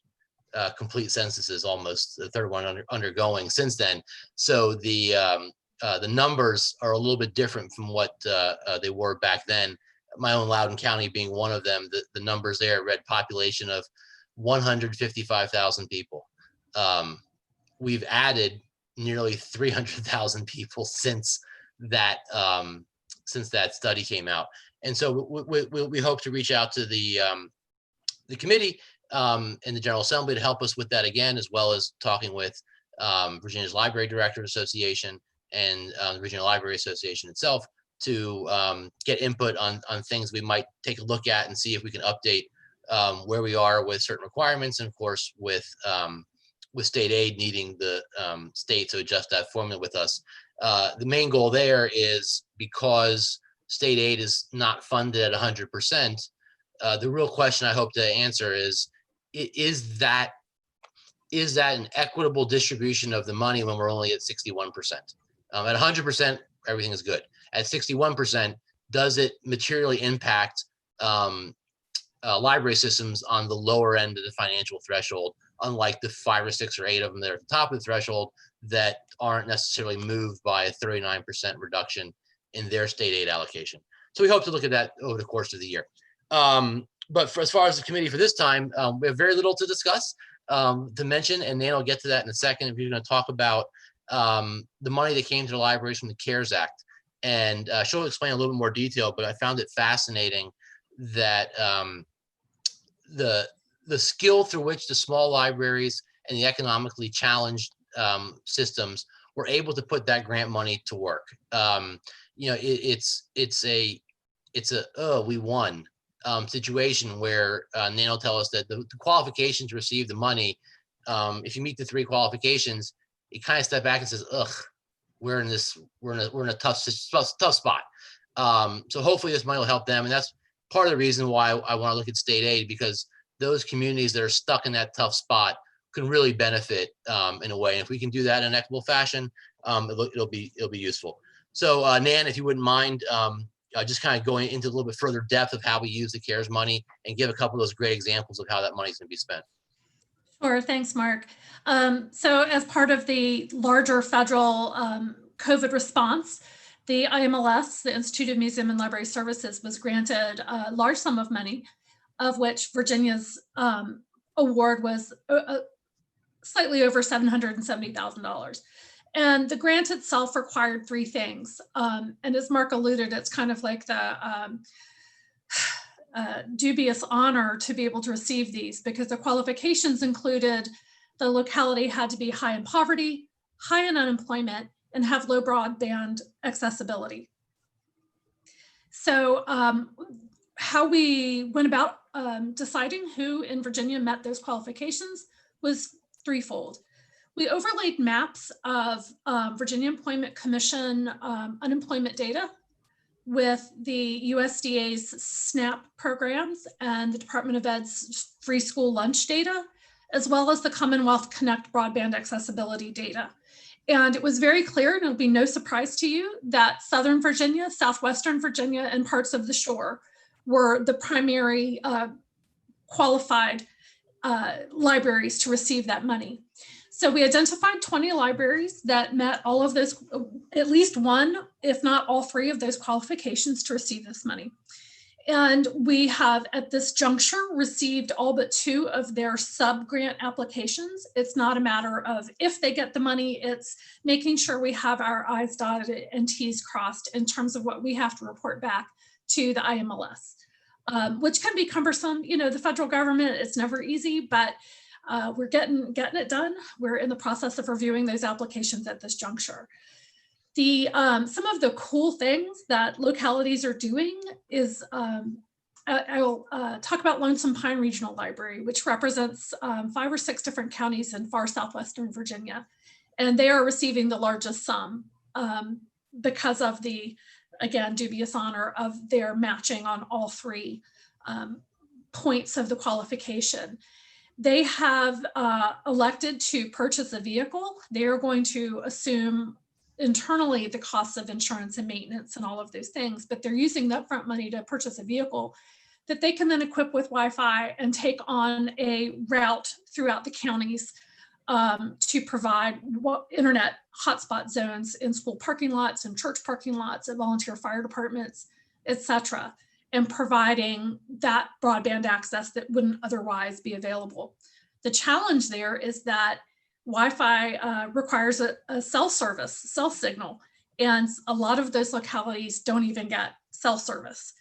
complete censuses, almost the third one undergoing since then. So the numbers are a little bit different from what they were back then. My own Loudoun County being one of them, the numbers there read population of 155,000 people. We've added nearly 300,000 people since that study came out, and so we hope to reach out to the committee and the General Assembly to help us with that again, as well as talking with Virginia's Library Directors Association and the Regional Library Association itself to get input on things we might take a look at and see if we can update where we are with certain requirements, and of course with state aid needing the state to adjust that formula with us. The main goal there is, because state aid is not funded at 100%, the real question I hope to answer is that an equitable distribution of the money when we're only at 61%? At 100%, everything is good. At 61%, does it materially impact library systems on the lower end of the financial threshold, unlike the 5 or 6 or 8 of them that are at the top of the threshold that aren't necessarily moved by a 39% reduction in their state aid allocation? So we hope to look at that over the course of the year. But as far as the committee for this time, we have very little to discuss, to mention, and Nan will get to that in a second. If you're going to talk about the money that came to the libraries from the CARES Act, and she'll explain a little bit more detail, but I found it fascinating that the skill through which the small libraries and the economically challenged systems were able to put that grant money to work. It's a we won situation where Nan will tell us that the qualifications to receive the money, if you meet the 3 qualifications, you kind of step back and says, ugh, we're in a tough spot. So hopefully this money will help them, and that's part of the reason why I want to look at state aid, because those communities that are stuck in that tough spot can really benefit in a way. And if we can do that in an equitable fashion, it'll be useful. So Nan, if you wouldn't mind just kind of going into a little bit further depth of how we use the CARES money and give a couple of those great examples of how that money is going to be spent. Sure, thanks, Mark. So as part of the larger federal COVID response, the IMLS, the Institute of Museum and Library Services, was granted a large sum of money, of which Virginia's award was slightly over $770,000. And the grant itself required three things. And as Mark alluded, it's kind of like the dubious honor to be able to receive these, because the qualifications included the locality had to be high in poverty, high in unemployment, and have low broadband accessibility. So how we went about deciding who in Virginia met those qualifications was threefold. We overlaid maps of Virginia Employment Commission unemployment data with the USDA's SNAP programs and the Department of Ed's free school lunch data, as well as the Commonwealth Connect broadband accessibility data. And it was very clear, and it'll be no surprise to you, that Southern Virginia, Southwestern Virginia, and parts of the shore were the primary qualified libraries to receive that money. So we identified 20 libraries that met all of those, at least one, if not all three of those qualifications to receive this money. And we have at this juncture received all but 2 of their sub-grant applications. It's not a matter of if they get the money, it's making sure we have our I's dotted and T's crossed in terms of what we have to report back to the IMLS, which can be cumbersome. You know, the federal government, it's never easy, but we're getting it done. We're in the process of reviewing those applications at this juncture. Some of the cool things that localities are doing is, I'll talk about Lonesome Pine Regional Library, which represents 5 or 6 different counties in far southwestern Virginia. And they are receiving the largest sum because of the, again, dubious honor of their matching on all 3 points of the qualification. They have elected to purchase a vehicle. They are going to assume internally the costs of insurance and maintenance and all of those things, but they're using the upfront money to purchase a vehicle that they can then equip with Wi-Fi and take on a route throughout the counties to provide internet hotspot zones in school parking lots and church parking lots and volunteer fire departments, et cetera, and providing that broadband access that wouldn't otherwise be available. The challenge there is that Wi-Fi requires a cell service, cell signal, and a lot of those localities don't even get cell service.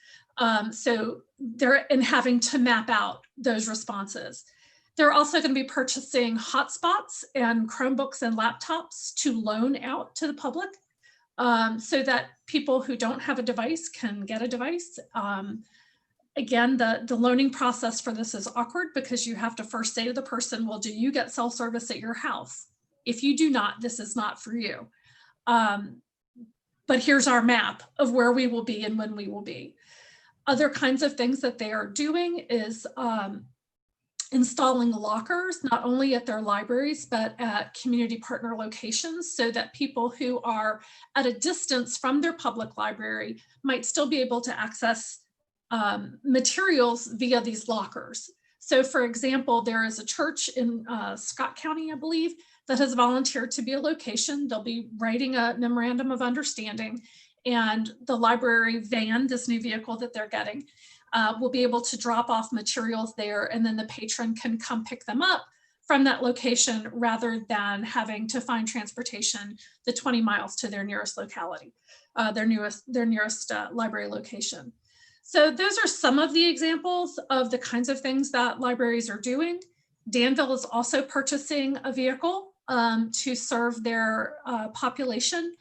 So they're having to map out those responses. They're also going to be purchasing hotspots and Chromebooks and laptops to loan out to the public so that people who don't have a device can get a device. Again, the loaning process for this is awkward because you have to first say to the person, well, do you get cell service at your house? If you do not, this is not for you. But here's our map of where we will be and when we will be. Other kinds of things that they are doing is installing lockers, not only at their libraries, but at community partner locations so that people who are at a distance from their public library might still be able to access materials via these lockers. So for example, there is a church in Scott County, I believe, that has volunteered to be a location. They'll be writing a memorandum of understanding, and the library van, this new vehicle that they're getting, will be able to drop off materials there, and then the patron can come pick them up from that location rather than having to find transportation the 20 miles to their nearest locality, their nearest library location. So those are some of the examples of the kinds of things that libraries are doing. Danville is also purchasing a vehicle to serve their population.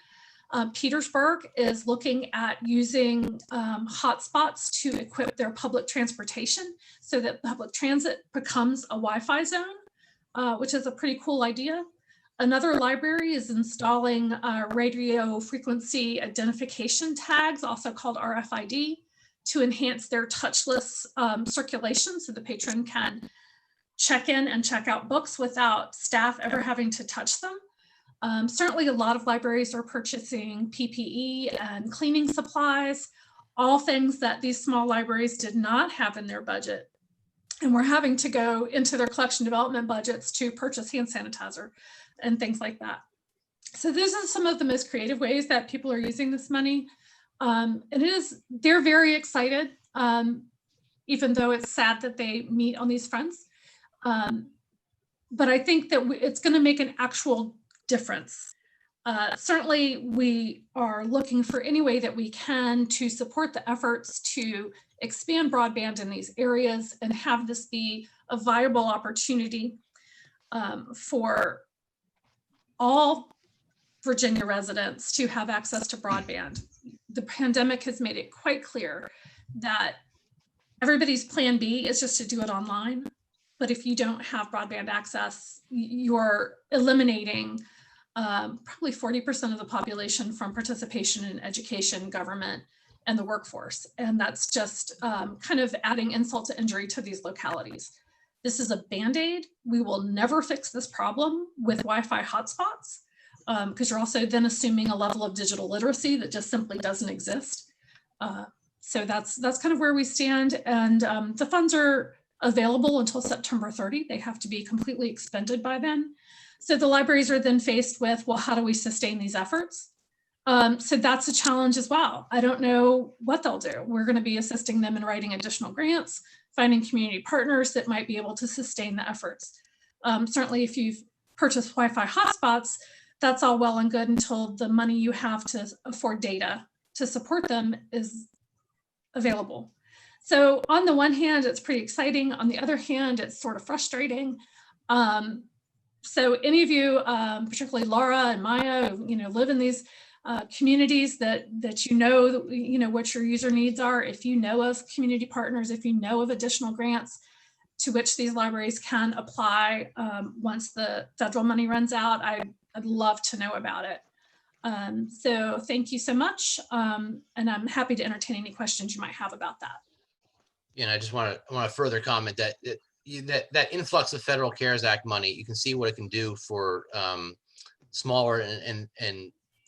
Petersburg is looking at using hotspots to equip their public transportation so that public transit becomes a Wi-Fi zone, which is a pretty cool idea. Another library is installing radio frequency identification tags, also called RFID, to enhance their touchless circulation so the patron can check in and check out books without staff ever having to touch them. Certainly a lot of libraries are purchasing PPE and cleaning supplies. all things that these small libraries did not have in their budget. And we're having to go into their collection development budgets to purchase hand sanitizer and things like that. So these are some of the most creative ways that people are using this money. And they're very excited, even though it's sad that they meet on these fronts. But I think that it's going to make an actual difference. Certainly, we are looking for any way that we can to support the efforts to expand broadband in these areas and have this be a viable opportunity for all Virginia residents to have access to broadband. The pandemic has made it quite clear that everybody's plan B is just to do it online. But if you don't have broadband access, you're eliminating probably 40% of the population from participation in education, government, and the workforce. And that's just kind of adding insult to injury to these localities. This is a Band-Aid. We will never fix this problem with Wi-Fi hotspots, because you're also then assuming a level of digital literacy that just simply doesn't exist. So that's kind of where we stand. And the funds are available until September 30. They have to be completely expended by then. So the libraries are then faced with, well, how do we sustain these efforts? So that's a challenge as well. I don't know what they'll do. We're going to be assisting them in writing additional grants, finding community partners that might be able to sustain the efforts. Certainly, if you've purchased Wi-Fi hotspots, that's all well and good until the money you have to afford data to support them is available. So on the one hand, it's pretty exciting. On the other hand, it's sort of frustrating. So any of you, particularly Laura and Maya, live in these communities that you know what your user needs are. If you know of community partners, if you know of additional grants to which these libraries can apply once the federal money runs out, I'd love to know about it. So thank you so much, and I'm happy to entertain any questions you might have about that. I just want to further comment that that influx of federal CARES Act money, you can see what it can do for smaller and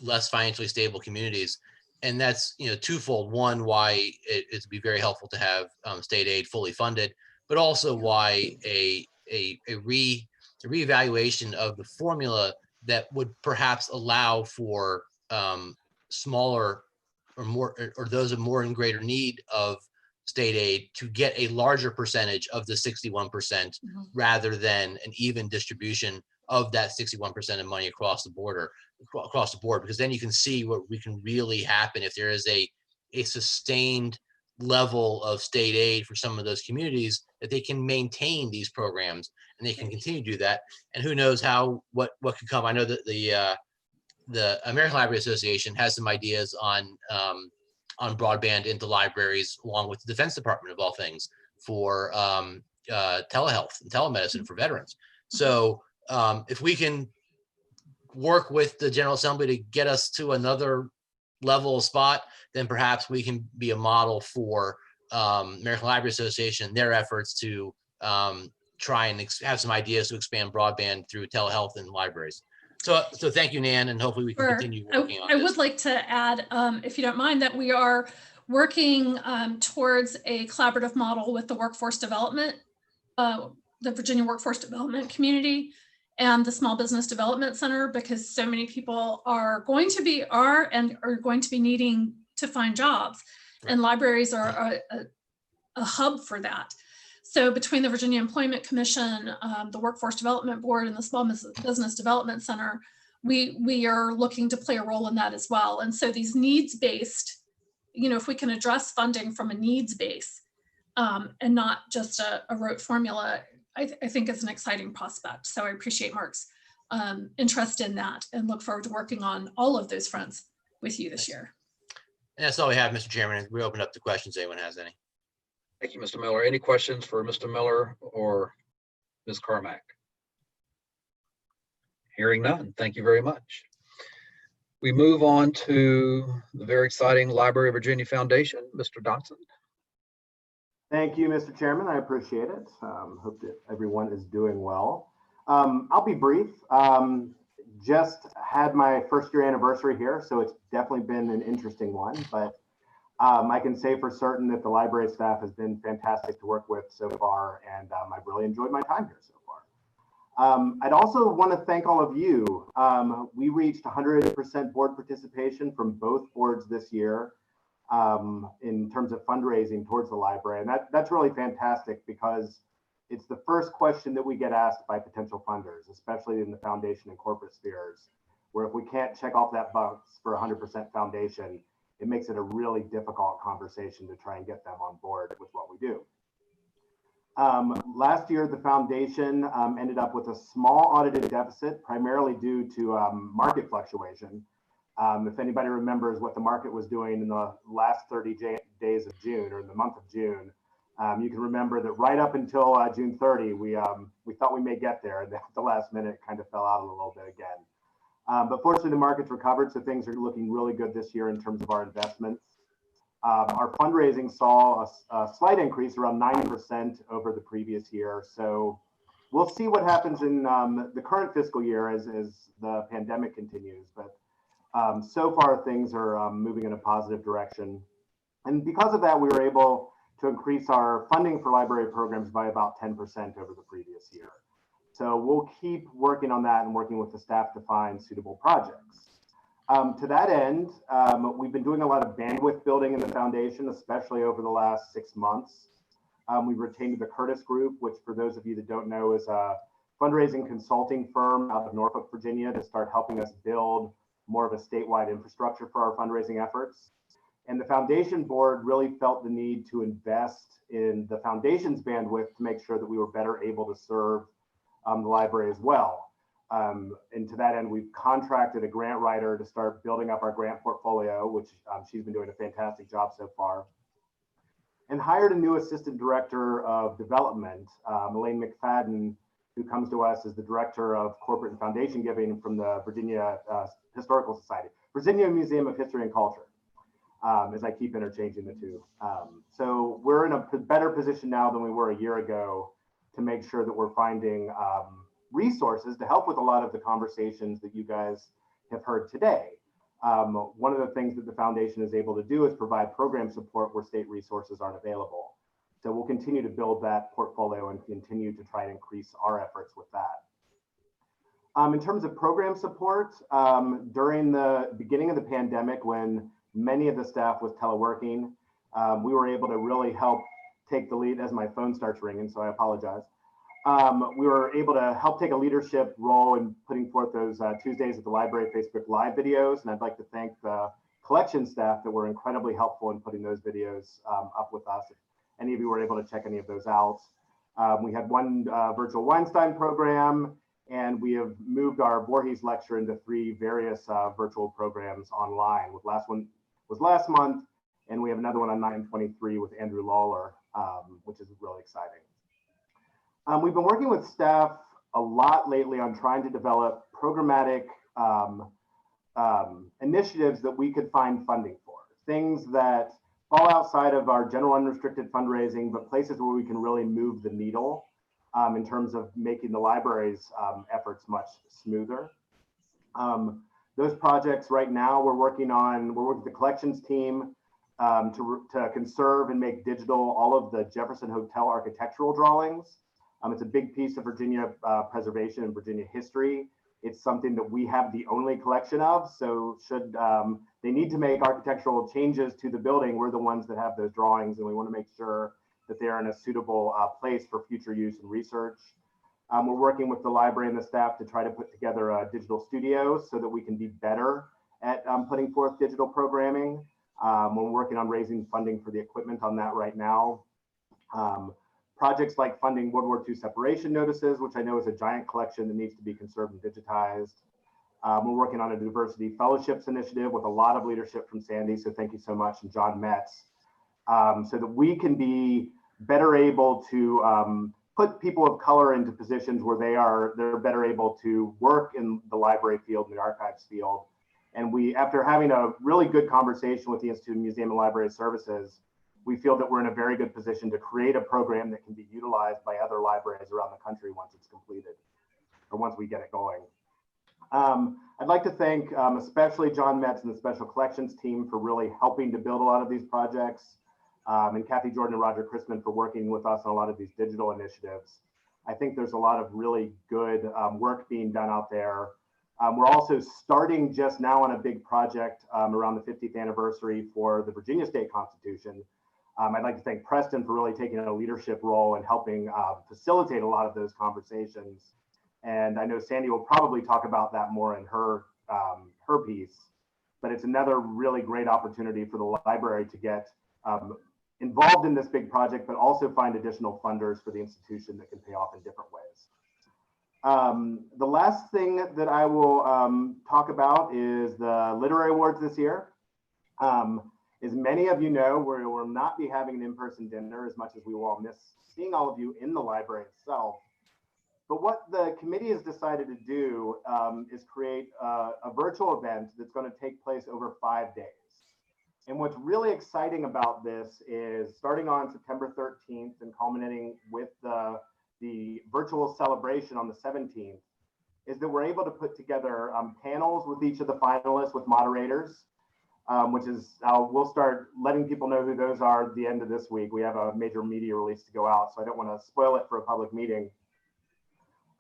less financially stable communities. And that's twofold. One, why it'd be very helpful to have state aid fully funded, but also why a reevaluation of the formula that would perhaps allow for smaller or those of more in greater need of state aid to get a larger percentage of the 61% rather than an even distribution of that 61% of money across the board, because then you can see what we can really happen if there is a sustained level of state aid for some of those communities, that they can maintain these programs and they can continue to do that. And who knows what could come. I know that the American Library Association has some ideas on broadband into libraries, along with the Defense Department of all things, for telehealth and telemedicine for veterans. So if we can work with the General Assembly to get us to another level of spot, then perhaps we can be a model for American Library Association and their efforts to try and have some ideas to expand broadband through telehealth in libraries. So thank you, Nan, and hopefully we can continue working on this. I would like to add, if you don't mind, that we are working towards a collaborative model with the workforce development, the Virginia Workforce Development Community and the Small Business Development Center, because so many people are going to be needing to find jobs, right. And libraries are a hub for that. So between the Virginia Employment Commission, the Workforce Development Board, and the Small Business Development Center, we are looking to play a role in that as well. And so these needs-based, if we can address funding from a needs base and not just a rote formula, I think it's an exciting prospect. So I appreciate Mark's interest in that and look forward to working on all of those fronts with you this year. And that's all we have, Mr. Chairman. We open up the questions, anyone has any. Thank you, Mr. Miller. Any questions for Mr. Miller or Ms. Carmack? Hearing none. Thank you very much. We move on to the very exciting Library of Virginia Foundation. Mr. Dotson. Thank you, Mr. Chairman. I appreciate it. Hope that everyone is doing well. I'll be brief. Just had my first year anniversary here, so it's definitely been an interesting one, but I can say for certain that the library staff has been fantastic to work with so far, and I've really enjoyed my time here so far. I'd also want to thank all of you. We reached 100% board participation from both boards this year in terms of fundraising towards the library. And that's really fantastic because it's the first question that we get asked by potential funders, especially in the foundation and corporate spheres, where if we can't check off that box for 100% foundation, it makes it a really difficult conversation to try and get them on board with what we do. Last year, the foundation ended up with a small audited deficit, primarily due to market fluctuation. If anybody remembers what the market was doing in the last 30 days of June, or in the month of June, you can remember that right up until June 30, we thought we may get there, and at the last minute, it kind of fell out a little bit again. But fortunately, the market's recovered, so things are looking really good this year in terms of our investments. Our fundraising saw a slight increase, around 9% over the previous year. So we'll see what happens in the current fiscal year as the pandemic continues. But so far, things are moving in a positive direction. And because of that, we were able to increase our funding for library programs by about 10% over the previous year. So we'll keep working on that and working with the staff to find suitable projects. To that end, we've been doing a lot of bandwidth building in the foundation, especially over the last 6 months. We've retained the Curtis Group, which for those of you that don't know is a fundraising consulting firm out of Norfolk, Virginia, to start helping us build more of a statewide infrastructure for our fundraising efforts. And the foundation board really felt the need to invest in the foundation's bandwidth to make sure that we were better able to serve the library as well. And to that end, we've contracted a grant writer to start building up our grant portfolio, which she's been doing a fantastic job so far. And hired a new assistant director of development, Elaine McFadden, who comes to us as the director of corporate and foundation giving from the Virginia Historical Society, Virginia Museum of History and Culture, as I keep interchanging the two. So we're in a better position now than we were a year ago to make sure that we're finding resources to help with a lot of the conversations that you guys have heard today. One of the things that the foundation is able to do is provide program support where state resources aren't available. So we'll continue to build that portfolio and continue to try and increase our efforts with that. In terms of program support, during the beginning of the pandemic, when many of the staff was teleworking, we were able to really help take the lead as my phone starts ringing, so I apologize. We were able to help take a leadership role in putting forth those Tuesdays at the Library Facebook Live videos. And I'd like to thank the collection staff that were incredibly helpful in putting those videos up with us. If any of you were able to check any of those out. We had one virtual Weinstein program, and we have moved our Voorhees lecture into 3 various virtual programs online. The last one was last month, and we have another one on 9/23 with Andrew Lawler, which is really exciting. We've been working with staff a lot lately on trying to develop programmatic initiatives that we could find funding for, things that fall outside of our general unrestricted fundraising, but places where we can really move the needle in terms of making the library's efforts much smoother. Those projects right now we're working with the collections team to conserve and make digital all of the Jefferson Hotel architectural drawings. It's a big piece of Virginia preservation and Virginia history. It's something that we have the only collection of. So should they need to make architectural changes to the building, we're the ones that have those drawings, and we want to make sure that they're in a suitable place for future use and research. We're working with the library and the staff to try to put together a digital studio so that we can be better at putting forth digital programming. We're working on raising funding for the equipment on that right now. Projects like funding World War II separation notices, which I know is a giant collection that needs to be conserved and digitized. We're working on a diversity fellowships initiative with a lot of leadership from Sandy, so thank you so much, and John Metz, so that we can be better able to put people of color into positions where they're better able to work in the library field and the archives field. And we, after having a really good conversation with the Institute of Museum and Library Services, we feel that we're in a very good position to create a program that can be utilized by other libraries around the country once it's completed, or once we get it going. I'd I'd like to thank especially John Metz and the Special Collections team for really helping to build a lot of these projects, and Kathy Jordan and Roger Chrisman for working with us on a lot of these digital initiatives. I think there's a lot of really good work being done out there. We're also starting just now on a big project around the 50th anniversary for the Virginia State Constitution. I'd like to thank Preston for really taking a leadership role and helping facilitate a lot of those conversations. And I know Sandy will probably talk about that more in her piece, but it's another really great opportunity for the library to get involved in this big project, but also find additional funders for the institution that can pay off in different ways. The last thing that I will talk about is the literary awards this year. As many of you know, we will not be having an in-person dinner as much as we will all miss seeing all of you in the library itself. But what the committee has decided to do is create a virtual event that's going to take place over 5 days. And what's really exciting about this is starting on September 13th and culminating with the virtual celebration on the 17th, is that we're able to put together panels with each of the finalists with moderators, which is, we'll start letting people know who those are at the end of this week. We have a major media release to go out, so I don't want to spoil it for a public meeting.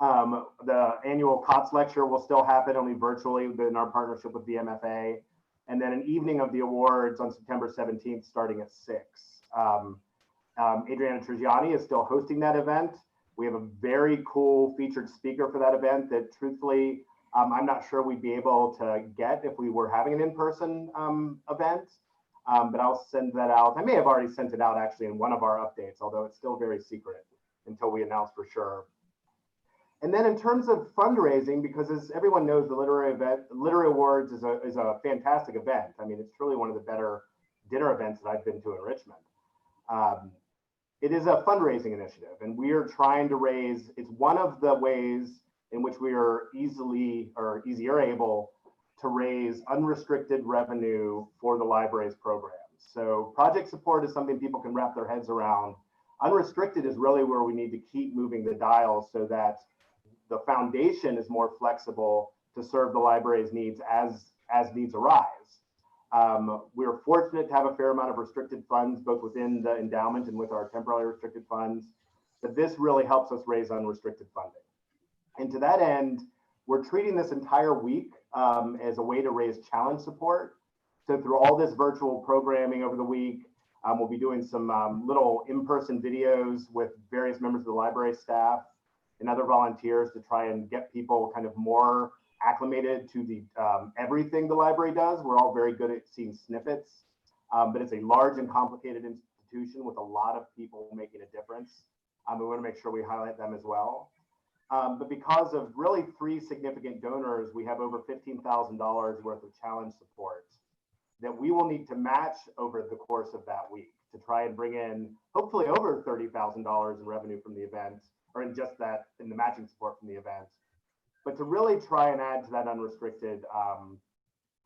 The annual COTS lecture will still happen only virtually in our partnership with the MFA. And then an evening of the awards on September 17th, starting at 6. Adriana Trigiani is still hosting that event. We have a very cool featured speaker for that event that truthfully, I'm not sure we'd be able to get if we were having an in-person event, but I'll send that out. I may have already sent it out actually in one of our updates, although it's still very secret until we announce for sure. And then in terms of fundraising, because as everyone knows, the Literary Awards is a fantastic event. I mean, it's truly one of the better dinner events that I've been to in Richmond. It is a fundraising initiative, and we are trying to raise, it's one of the ways in which we are easier able to raise unrestricted revenue for the library's programs. So project support is something people can wrap their heads around. Unrestricted is really where we need to keep moving the dial so that the foundation is more flexible to serve the library's needs as needs arise. We're fortunate to have a fair amount of restricted funds, both within the endowment and with our temporarily restricted funds, but this really helps us raise unrestricted funding. And to that end, we're treating this entire week as a way to raise challenge support. So through all this virtual programming over the week, we'll be doing some little in-person videos with various members of the library staff and other volunteers to try and get people kind of more acclimated to the everything the library does. We're all very good at seeing snippets, but it's a large and complicated institution with a lot of people making a difference. We want to make sure we highlight them as well. But because of really 3 significant donors, we have over $15,000 worth of challenge support that we will need to match over the course of that week to try and bring in hopefully over $30,000 in revenue from the event, or in just that, in the matching support from the event, but to really try and add to that unrestricted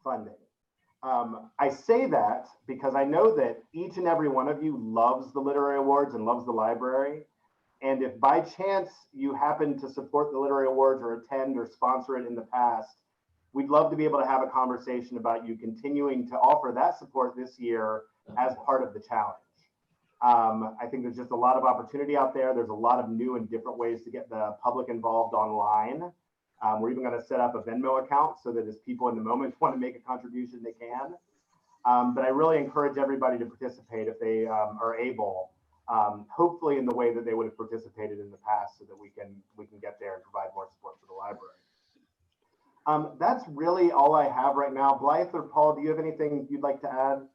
funding. I say that because I know that each and every one of you loves the Literary Awards and loves the library. And if by chance you happen to support the Literary Awards or attend or sponsor it in the past, we'd love to be able to have a conversation about you continuing to offer that support this year as part of the challenge. I think there's just a lot of opportunity out there. There's a lot of new and different ways to get the public involved online. We're even going to set up a Venmo account so that as people in the moment want to make a contribution, they can. But I really encourage everybody to participate if they are able, hopefully in the way that they would have participated in the past so that we can get there and provide more support for the library. That's really all I have right now. Blythe or Paul, do you have anything you'd like to add?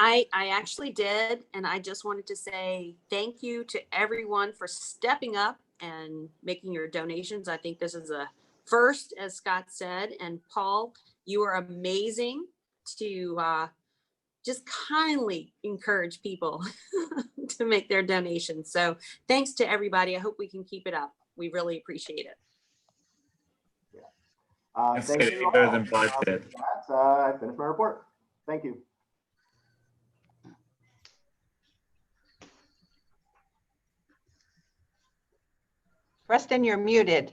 I actually did, and I just wanted to say thank you to everyone for stepping up and making your donations. I think this is a first, as Scott said, and Paul, you are amazing to just kindly encourage people to make their donations. So thanks to everybody. I hope we can keep it up. We really appreciate it. Thank you all. I finished my report. Thank you. Preston, you're muted.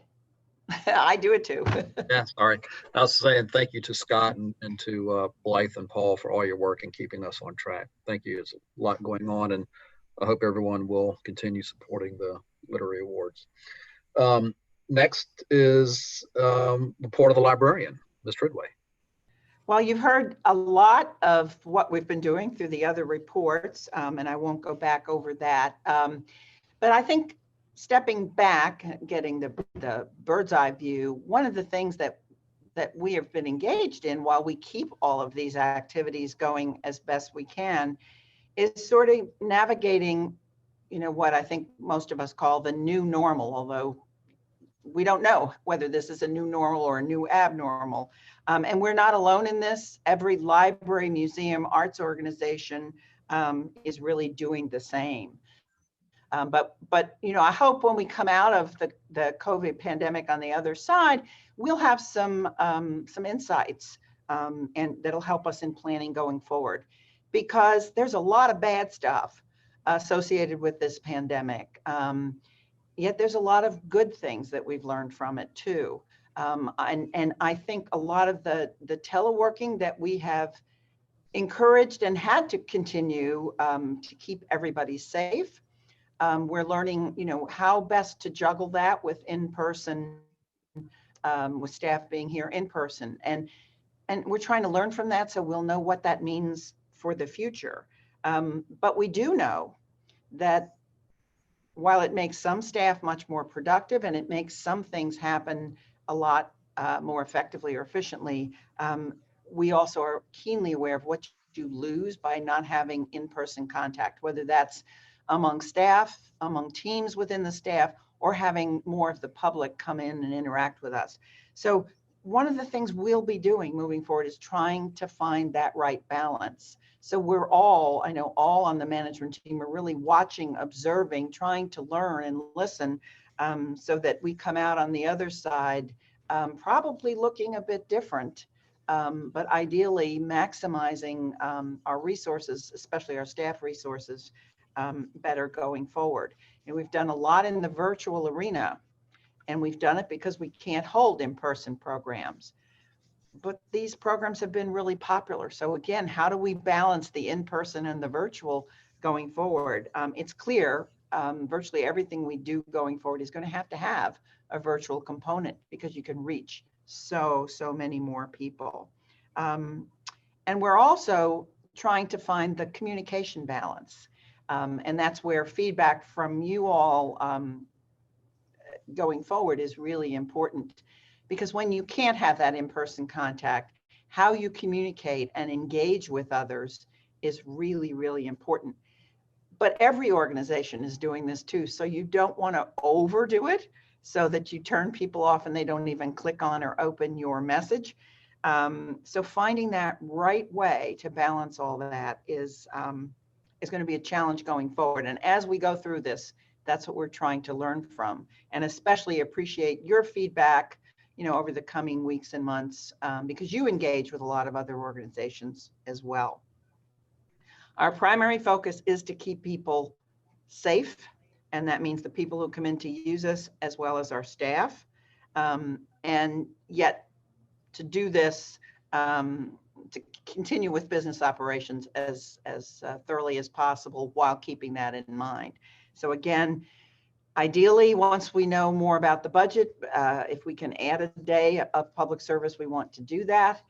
I do it too. Yeah, sorry. I was saying thank you to Scott and to Blythe and Paul for all your work and keeping us on track. Thank you. There's a lot going on, and I hope everyone will continue supporting the Literary Awards. Next is report of the librarian, Ms. Tridway. Well, you've heard a lot of what we've been doing through the other reports, and I won't go back over that. But I think stepping back, getting the bird's eye view, one of the things that we have been engaged in while we keep all of these activities going as best we can is sort of navigating, what I think most of us call the new normal, although we don't know whether this is a new normal or a new abnormal. And we're not alone in this. Every library, museum, arts organization is really doing the same. But I hope when we come out of the COVID pandemic on the other side, we'll have some insights and that'll help us in planning going forward, because there's a lot of bad stuff associated with this pandemic. Yet there's a lot of good things that we've learned from it too. And I think a lot of the teleworking that we have encouraged and had to continue to keep everybody safe. We're learning, how best to juggle that with in-person, with staff being here in person. And we're trying to learn from that so we'll know what that means for the future. But we do know that while it makes some staff much more productive and it makes some things happen a lot more effectively or efficiently, we also are keenly aware of what you lose by not having in-person contact, whether that's among staff, among teams within the staff, or having more of the public come in and interact with us. So one of the things we'll be doing moving forward is trying to find that right balance. So we're all, I know all on the management team are really watching, observing, trying to learn and listen so that we come out on the other side probably looking a bit different, but ideally maximizing our resources, especially our staff resources, better going forward. And we've done a lot in the virtual arena, and we've done it because we can't hold in-person programs. But these programs have been really popular. So again, how do we balance the in-person and the virtual going forward? It's clear virtually everything we do going forward is going to have a virtual component because you can reach so many more people. And we're also trying to find the communication balance. And that's where feedback from you all going forward is really important, because when you can't have that in-person contact, how you communicate and engage with others is really, really important. But every organization is doing this too. So you don't want to overdo it so that you turn people off and they don't even click on or open your message. So finding that right way to balance all that is going to be a challenge going forward. And as we go through this, that's what we're trying to learn from, and especially appreciate your feedback, over the coming weeks and months, because you engage with a lot of other organizations as well. Our primary focus is to keep people safe, and that means the people who come in to use us as well as our staff. And yet to do this, to continue with business operations as thoroughly as possible while keeping that in mind. So again, ideally, once we know more about the budget, if we can add a day of public service, we want to do that.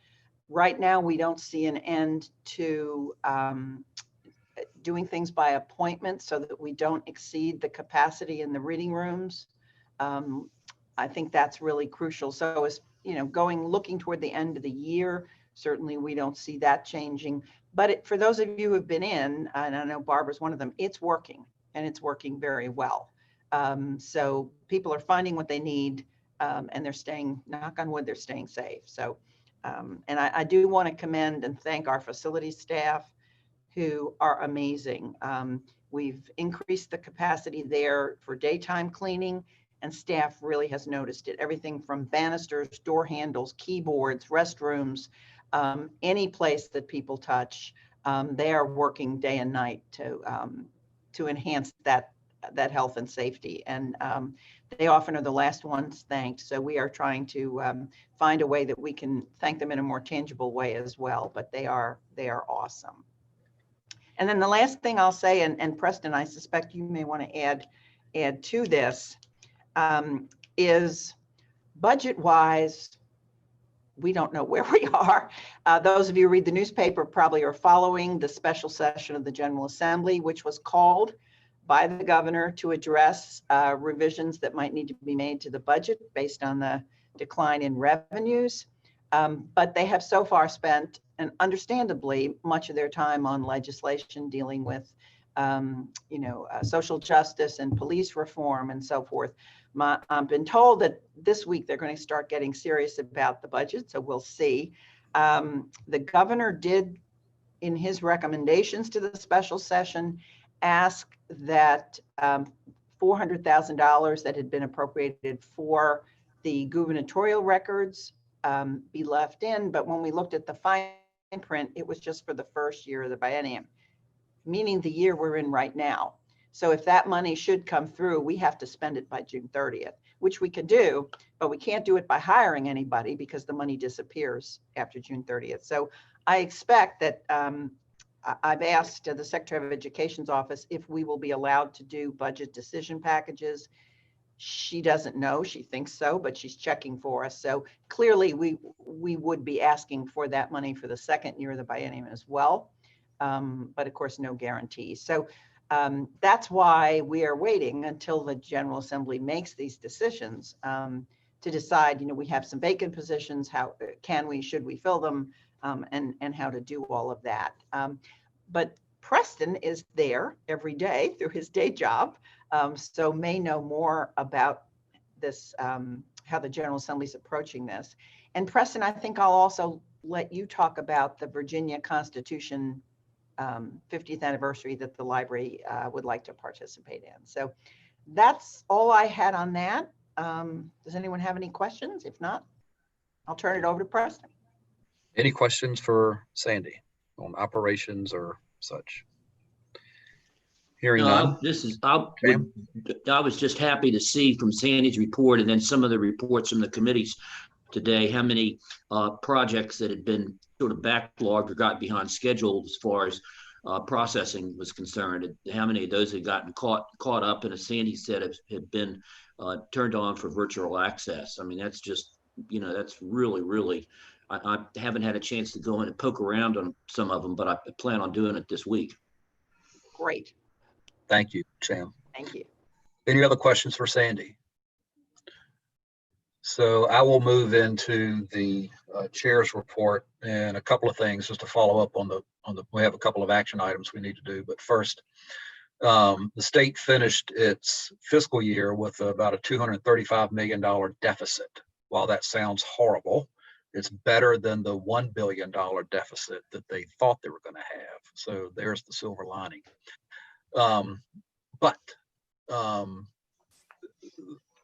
Right now, we don't see an end to doing things by appointment so that we don't exceed the capacity in the reading rooms. I think that's really crucial. So as looking toward the end of the year, certainly we don't see that changing. But for those of you who have been in, and I know Barbara's one of them, it's working, and it's working very well. So people are finding what they need, and they're staying, knock on wood, they're staying safe. So, and I do want to commend and thank our facilities staff who are amazing. We've increased the capacity there for daytime cleaning, and staff really has noticed it. Everything from banisters, door handles, keyboards, restrooms, any place that people touch, they are working day and night to enhance that that health and safety. And they often are the last ones thanked. So we are trying to find a way that we can thank them in a more tangible way as well. But they are awesome. And then the last thing I'll say, and Preston, I suspect you may want to add to this, is budget-wise, we don't know where we are. Those of you who read the newspaper probably are following the special session of the General Assembly, which was called by the governor to address revisions that might need to be made to the budget based on the decline in revenues. But they have so far spent, and understandably, much of their time on legislation dealing with social justice and police reform and so forth. I've been told that this week they're going to start getting serious about the budget, so we'll see. The governor did, in his recommendations to the special session, ask that $400,000 that had been appropriated for the gubernatorial records be left in, but when we looked at the fine print, it was just for the first year of the biennium, meaning the year we're in right now. So if that money should come through, we have to spend it by June 30th, which we could do, but we can't do it by hiring anybody because the money disappears after June 30th. So I expect that I've asked the Secretary of Education's office if we will be allowed to do budget decision packages. She doesn't know, she thinks so, but she's checking for us. So clearly we would be asking for that money for the second year of the biennium as well. But of course, no guarantees. So that's why we are waiting until the General Assembly makes these decisions to decide, we have some vacant positions, how should we fill them, and how to do all of that. But Preston is there every day through his day job, so may know more about this, how the General Assembly is approaching this. And Preston, I think I'll also let you talk about the Virginia Constitution 50th anniversary that the library would like to participate in. So that's all I had on that. Does anyone have any questions? If not, I'll turn it over to Preston. Any questions for Sandy on operations or such? Hearing none. I was just happy to see from Sandy's report and then some of the reports from the committees today, how many projects that had been sort of backlogged or got behind schedule as far as processing was concerned, and how many of those had gotten caught up, and as Sandy said, have been turned on for virtual access. I mean, that's just, that's really, really, I haven't had a chance to go in and poke around on some of them, but I plan on doing it this week. Great. Thank you, Sam. Thank you. Any other questions for Sandy? So I will move into the chair's report and a couple of things just to follow up on the, we have a couple of action items we need to do. But first, the state finished its fiscal year with about a $235 million deficit. While that sounds horrible, it's better than the $1 billion deficit that they thought they were going to have. So there's the silver lining. But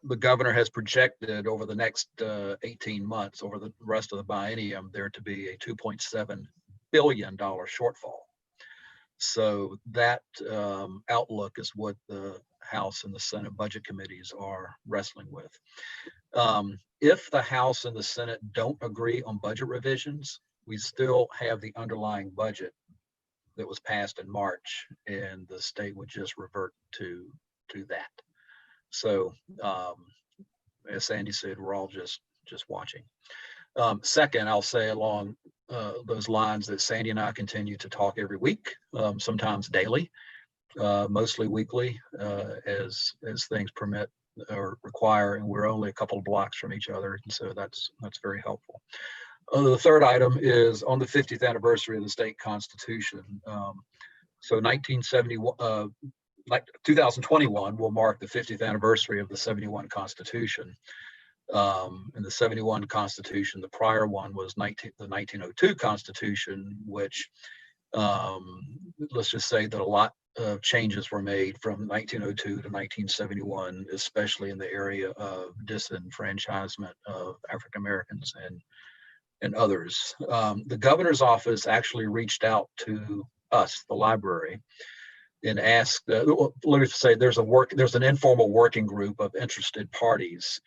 the governor has projected over the next 18 months, over the rest of the biennium, there to be a $2.7 billion shortfall. So that outlook is what the House and the Senate budget committees are wrestling with. If the House and the Senate don't agree on budget revisions, we still have the underlying budget that was passed in March, and the state would just revert to that. So as Sandy said, we're all just watching. Second, I'll say along those lines that Sandy and I continue to talk every week, sometimes daily, mostly weekly, as things permit or require, and we're only a couple of blocks from each other, and so that's very helpful. The third item is on the 50th anniversary of the state constitution. So 2021 will mark the 50th anniversary of the 71 Constitution. In the 71 Constitution, the prior one was the 1902 Constitution, which let's just say that a lot of changes were made from 1902 to 1971, especially in the area of disenfranchisement of African Americans and others. The governor's office actually reached out to us, the library, and asked, let me say, there's an informal working group of interested parties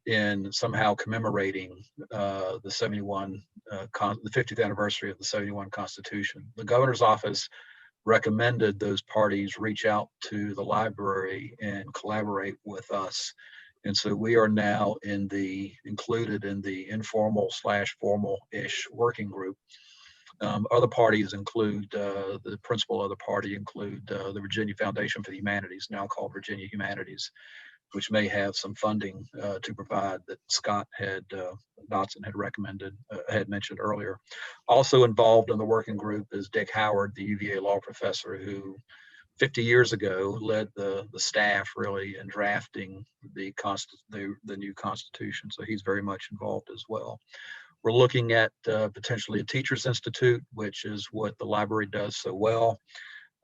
in somehow commemorating the 50th anniversary of the 71 Constitution. The governor's office recommended those parties reach out to the library and collaborate with us. And so we are now included in the informal / formal-ish working group. Other parties include, the principal other party include the Virginia Foundation for the Humanities, now called Virginia Humanities, which may have some funding to provide that Scott Dotson had mentioned earlier. Also involved in the working group is Dick Howard, the UVA law professor, who 50 years ago led the staff really in drafting the new Constitution. So he's very much involved as well. We're looking at potentially a Teachers Institute, which is what the library does so well.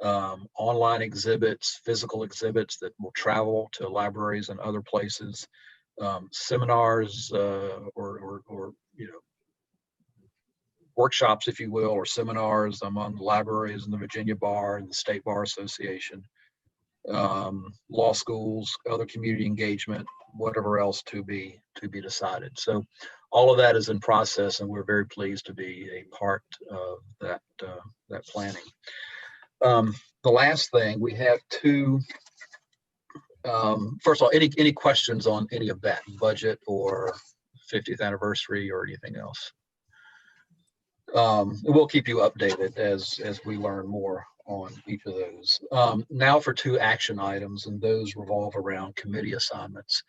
Online exhibits, physical exhibits that will travel to libraries and other places, seminars or workshops, if you will, or seminars among libraries and the Virginia Bar and the State Bar Association, law schools, other community engagement, whatever else to be decided. So all of that is in process, and we're very pleased to be a part of that planning. The last thing, we have two, first of all, any questions on any of that, budget or 50th anniversary or anything else? We'll keep you updated as we learn more on each of those. Now for two action items, and those revolve around committee assignments.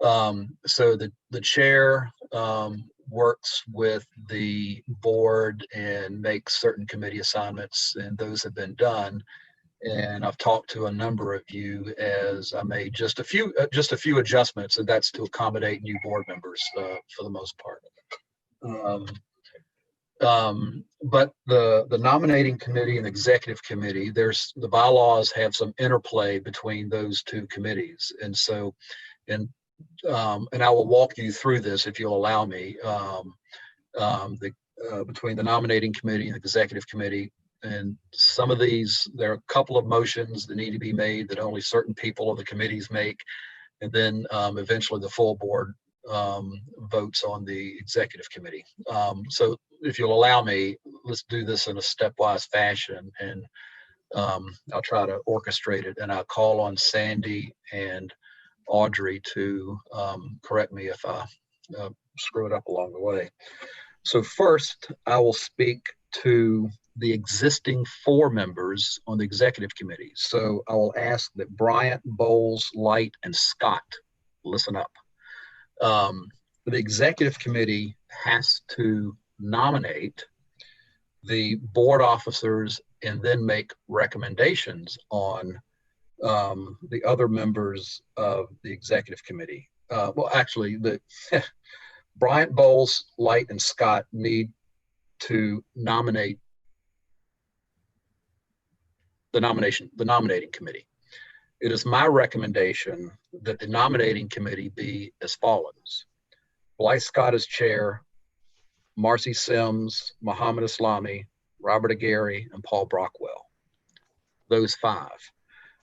So the chair works with the board and makes certain committee assignments, and those have been done. And I've talked to a number of you as I made just a few adjustments, and that's to accommodate new board members for the most part. But the nominating committee and executive committee, the bylaws have some interplay between those two committees, and so and I will walk you through this if you'll allow me. Between the nominating committee and the executive committee, and some of these, there are a couple of motions that need to be made that only certain people of the committees make, and then eventually the full board votes on the executive committee. So if you'll allow me, let's do this in a stepwise fashion, and I'll try to orchestrate it, and I'll call on Sandy and Audrey to correct me if I screw it up along the way. So first, I will speak to the existing 4 members on the executive committee. So I will ask that Bryant, Bowles, Light, and Scott listen up. The executive committee has to nominate the board officers and then make recommendations on the other members of the executive committee. Well, actually, Bryant, Bowles, Light, and Scott need to nominate the nominating committee. It is my recommendation that the nominating committee be as follows: Blythe Scott as chair, Marcy Sims, Muhammad Islami, Robert Aguirre, and Paul Brockwell. Those 5.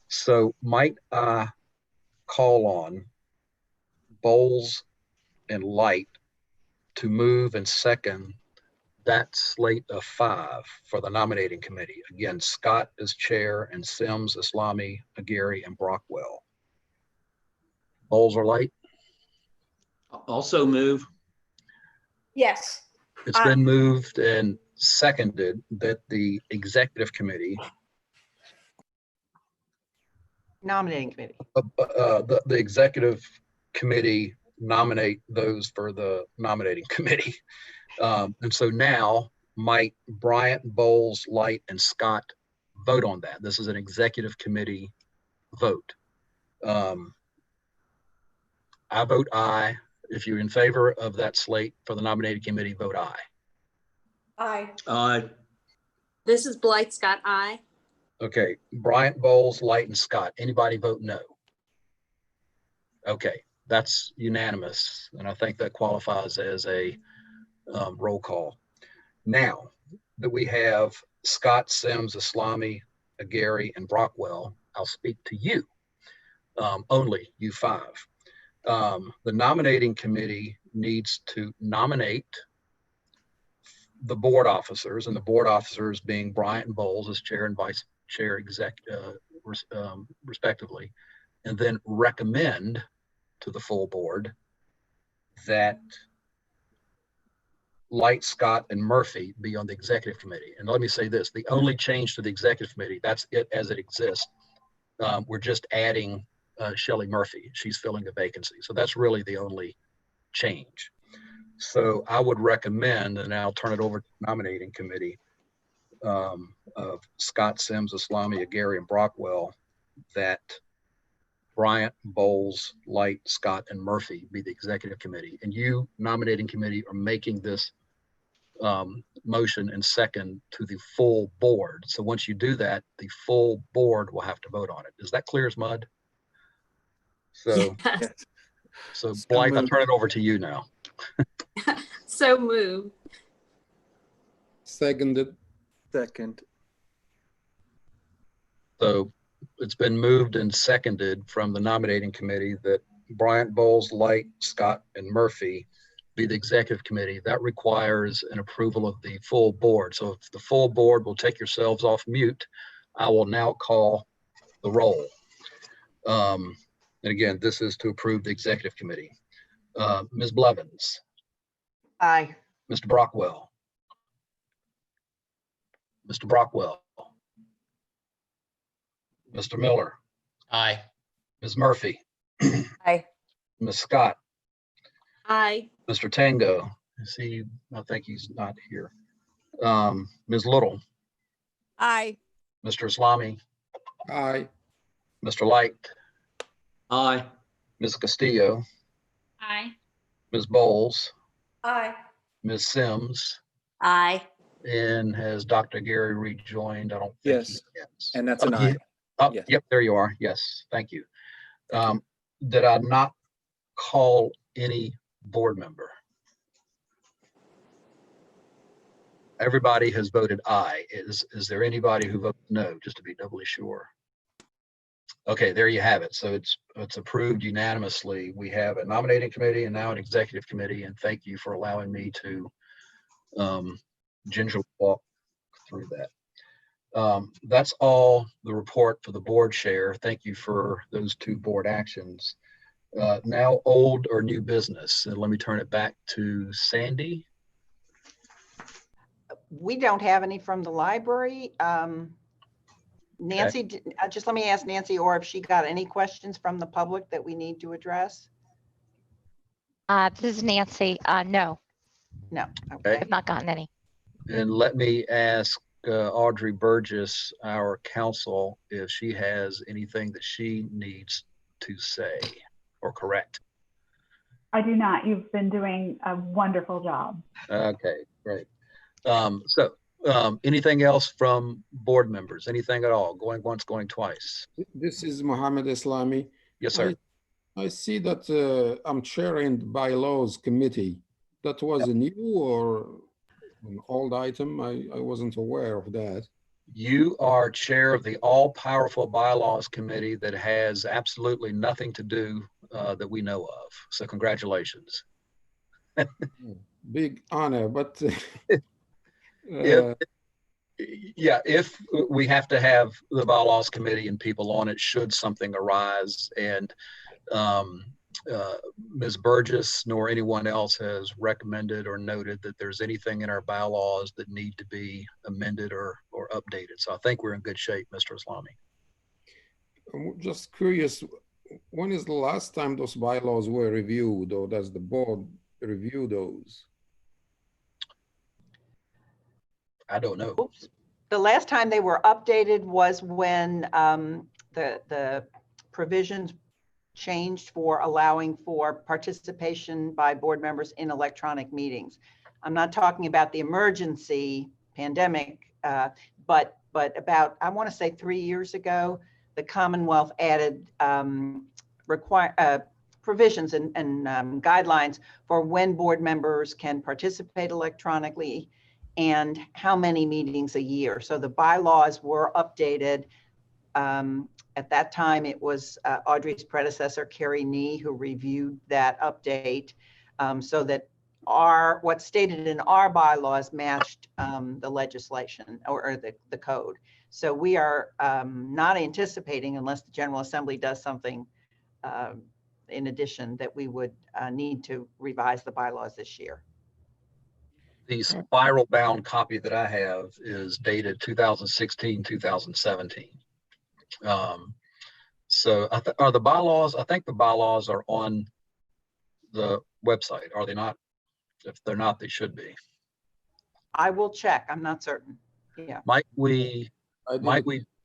So might I call on Bowles and Light to move and second that slate of 5 for the nominating committee? Again, Scott as chair and Sims, Islami, Aguirre, and Brockwell. Bowles or Light? Also move. Yes. It's been moved and seconded that the executive committee, Nominating committee. the executive committee nominate those for the nominating committee. And so now might Bryant, Bowles, Light, and Scott vote on that. This is an executive committee vote. I vote aye. If you're in favor of that slate for the nominating committee, vote aye. Aye. Aye. This is Blythe Scott, aye. Okay, Bryant, Bowles, Light, and Scott. Anybody vote no? Okay, that's unanimous, and I think that qualifies as a roll call. Now that we have Scott, Sims, Islami, Gary, and Brockwell, I'll speak to you, only you five. The nominating committee needs to nominate the board officers, and the board officers being Bryant Bowles as chair and vice chair respectively, and then recommend to the full board that Light, Scott, and Murphy be on the executive committee. And let me say this, the only change to the executive committee, that's it as it exists. We're just adding Shelley Murphy. She's filling a vacancy. So that's really the only change. So I would recommend, and I'll turn it over to the nominating committee, of Scott, Sims, Islami, Gary, and Brockwell, that Bryant, Bowles, Light, Scott, and Murphy be the executive committee. And you, nominating committee, are making this motion and second to the full board. So once you do that, the full board will have to vote on it. Is that clear as mud? So, Yes. so Blythe, I'll turn it over to you now. So moved. Seconded. Second. So it's been moved and seconded from the nominating committee that Bryant, Bowles, Light, Scott, and Murphy be the executive committee. That requires an approval of the full board. So if the full board will take yourselves off mute, I will now call the roll. And again, this is to approve the executive committee. Ms. Blevins. Aye. Mr. Brockwell. Mr. Brockwell. Mr. Miller. Aye. Ms. Murphy. Aye. Ms. Scott. Aye. Mr. Tango. See, I think he's not here. Ms. Little. Aye. Mr. Islami. Aye. Mr. Light. Aye. Ms. Castillo. Aye. Ms. Bowles. Aye. Ms. Sims. Aye. And has Dr. Gary rejoined? I don't think he Yes. has. And that's an Oh, aye. oh, Yes. Yep, there you are. Yes, thank you. Did I not call any board member? Everybody has voted aye. Is there anybody who voted no, just to be doubly sure? Okay, there you have it. So it's approved unanimously. We have a nominating committee and now an executive committee, and thank you for allowing me to gingerly walk through that. That's all the report for the board chair. Thank you for those two board actions. Now old or new business. And let me turn it back to Sandy. We don't have any from the library. Nancy, just let me ask Nancy, or if she got any questions from the public that we need to address? This is Nancy. No. No. Okay. I've not gotten any. And let me ask Audrey Burgess, our counsel, if she has anything that she needs to say or correct. I do not. You've been doing a wonderful job. Okay, great. Anything else from board members? Anything at all? Going once, going twice? This is Mohammed Islami. Yes, sir. I see that I'm chairing the bylaws committee. That was a new or an old item? I wasn't aware of that. You are chair of the all-powerful bylaws committee that has absolutely nothing to do that we know of. So congratulations. Big honor, but if we have to have the bylaws committee and people on it should something arise, and Ms. Burgess nor anyone else has recommended or noted that there's anything in our bylaws that need to be amended or updated. So I think we're in good shape, Mr. Islami. I'm just curious, when is the last time those bylaws were reviewed, or does the board review those? I don't know. Oops. The last time they were updated was when the provisions changed for allowing for participation by board members in electronic meetings. I'm not talking about the emergency pandemic, but about, I want to say 3 years ago, the Commonwealth added provisions and guidelines for when board members can participate electronically and how many meetings a year. So the bylaws were updated. At that time, it was Audrey's predecessor, Carrie Nee, who reviewed that update so that what's stated in our bylaws matched the legislation or the code. So we are not anticipating, unless the General Assembly does something in addition, that we would need to revise the bylaws this year. The spiral bound copy that I have is dated 2016, 2017. So are the bylaws, I think the bylaws are on the website, are they not? If they're not, they should be. I will check. I'm not certain. Yeah. Might we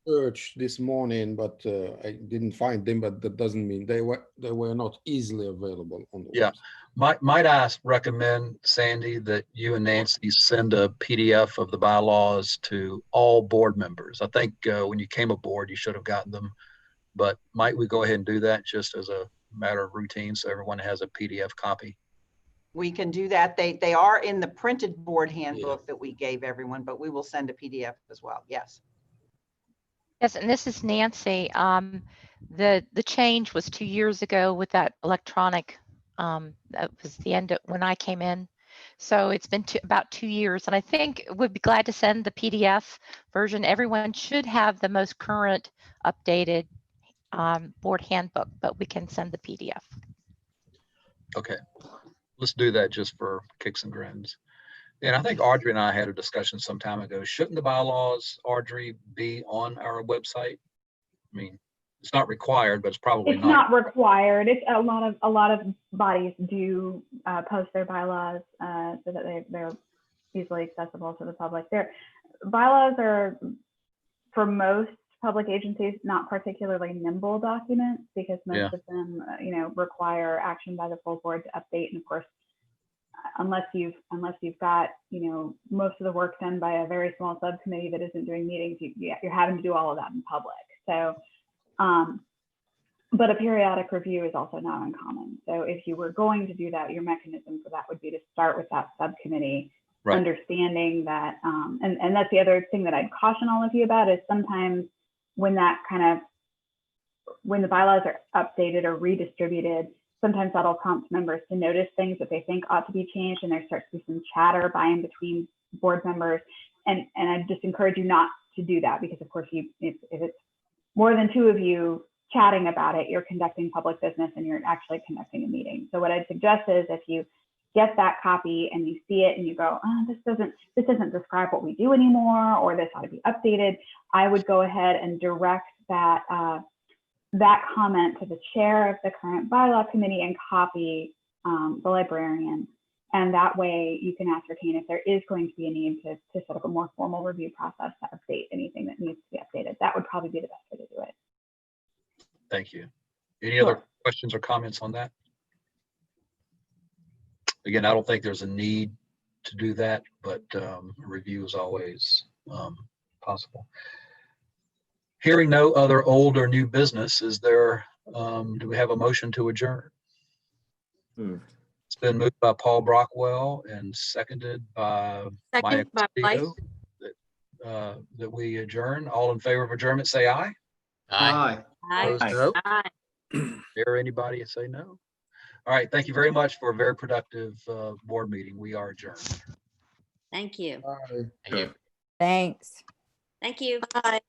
search this morning, but I didn't find them, but that doesn't mean they were not easily available on the website. Might I recommend, Sandy, that you and Nancy send a PDF of the bylaws to all board members? I think when you came aboard, you should have gotten them, but might we go ahead and do that just as a matter of routine so everyone has a PDF copy? We can do that. They are in the printed board handbook that we gave everyone, but we will send a PDF as well. Yes. Yes, and this is Nancy. The change was 2 years ago with that electronic. That was the end of when I came in. So it's been about 2 years, and I think we'd be glad to send the PDF version. Everyone should have the most current updated board handbook, but we can send the PDF. Okay, let's do that just for kicks and grins. And I think Audrey and I had a discussion some time ago. Shouldn't the bylaws, Audrey, be on our website? I mean, it's not required, but it's probably not required. It's a lot of bodies do post their bylaws so that they're easily accessible to the public. Their bylaws are, for most public agencies, not particularly nimble documents because most of them, require action by the full board to update. And of course, unless you've got, most of the work done by a very small subcommittee that isn't doing meetings, you're having to do all of that in public. So, but a periodic review is also not uncommon. So if you were going to do that, your mechanism for that would be to start with that subcommittee, understanding that, and that's the other thing that I'd caution all of you about is sometimes when the bylaws are updated or redistributed, sometimes that'll prompt members to notice things that they think ought to be changed, and there starts to be some chatter by and between board members. And I just encourage you not to do that because, of course, if it's more than two of you chatting about it, you're conducting public business and you're actually conducting a meeting. So what I'd suggest is if you get that copy and you see it and you go, oh, this doesn't describe what we do anymore, or this ought to be updated, I would go ahead and direct that that comment to the chair of the current bylaw committee and copy the librarian. And that way you can ascertain if there is going to be a need to set up a more formal review process to update anything that needs to be updated. That would probably be the best way to do it. Thank you. Any other questions or comments on that? Again, I don't think there's a need to do that, but review is always possible. Hearing no other old or new business, is there, do we have a motion to adjourn? It's been moved by Paul Brockwell and seconded by Maya Castillo that we adjourn. All in favor of adjournment, say aye. Aye. Opposed, no. Dare anybody say no? All right, thank you very much for a very productive board meeting. We are adjourned. Thank you. Thank you. Thanks. Thank you. Bye.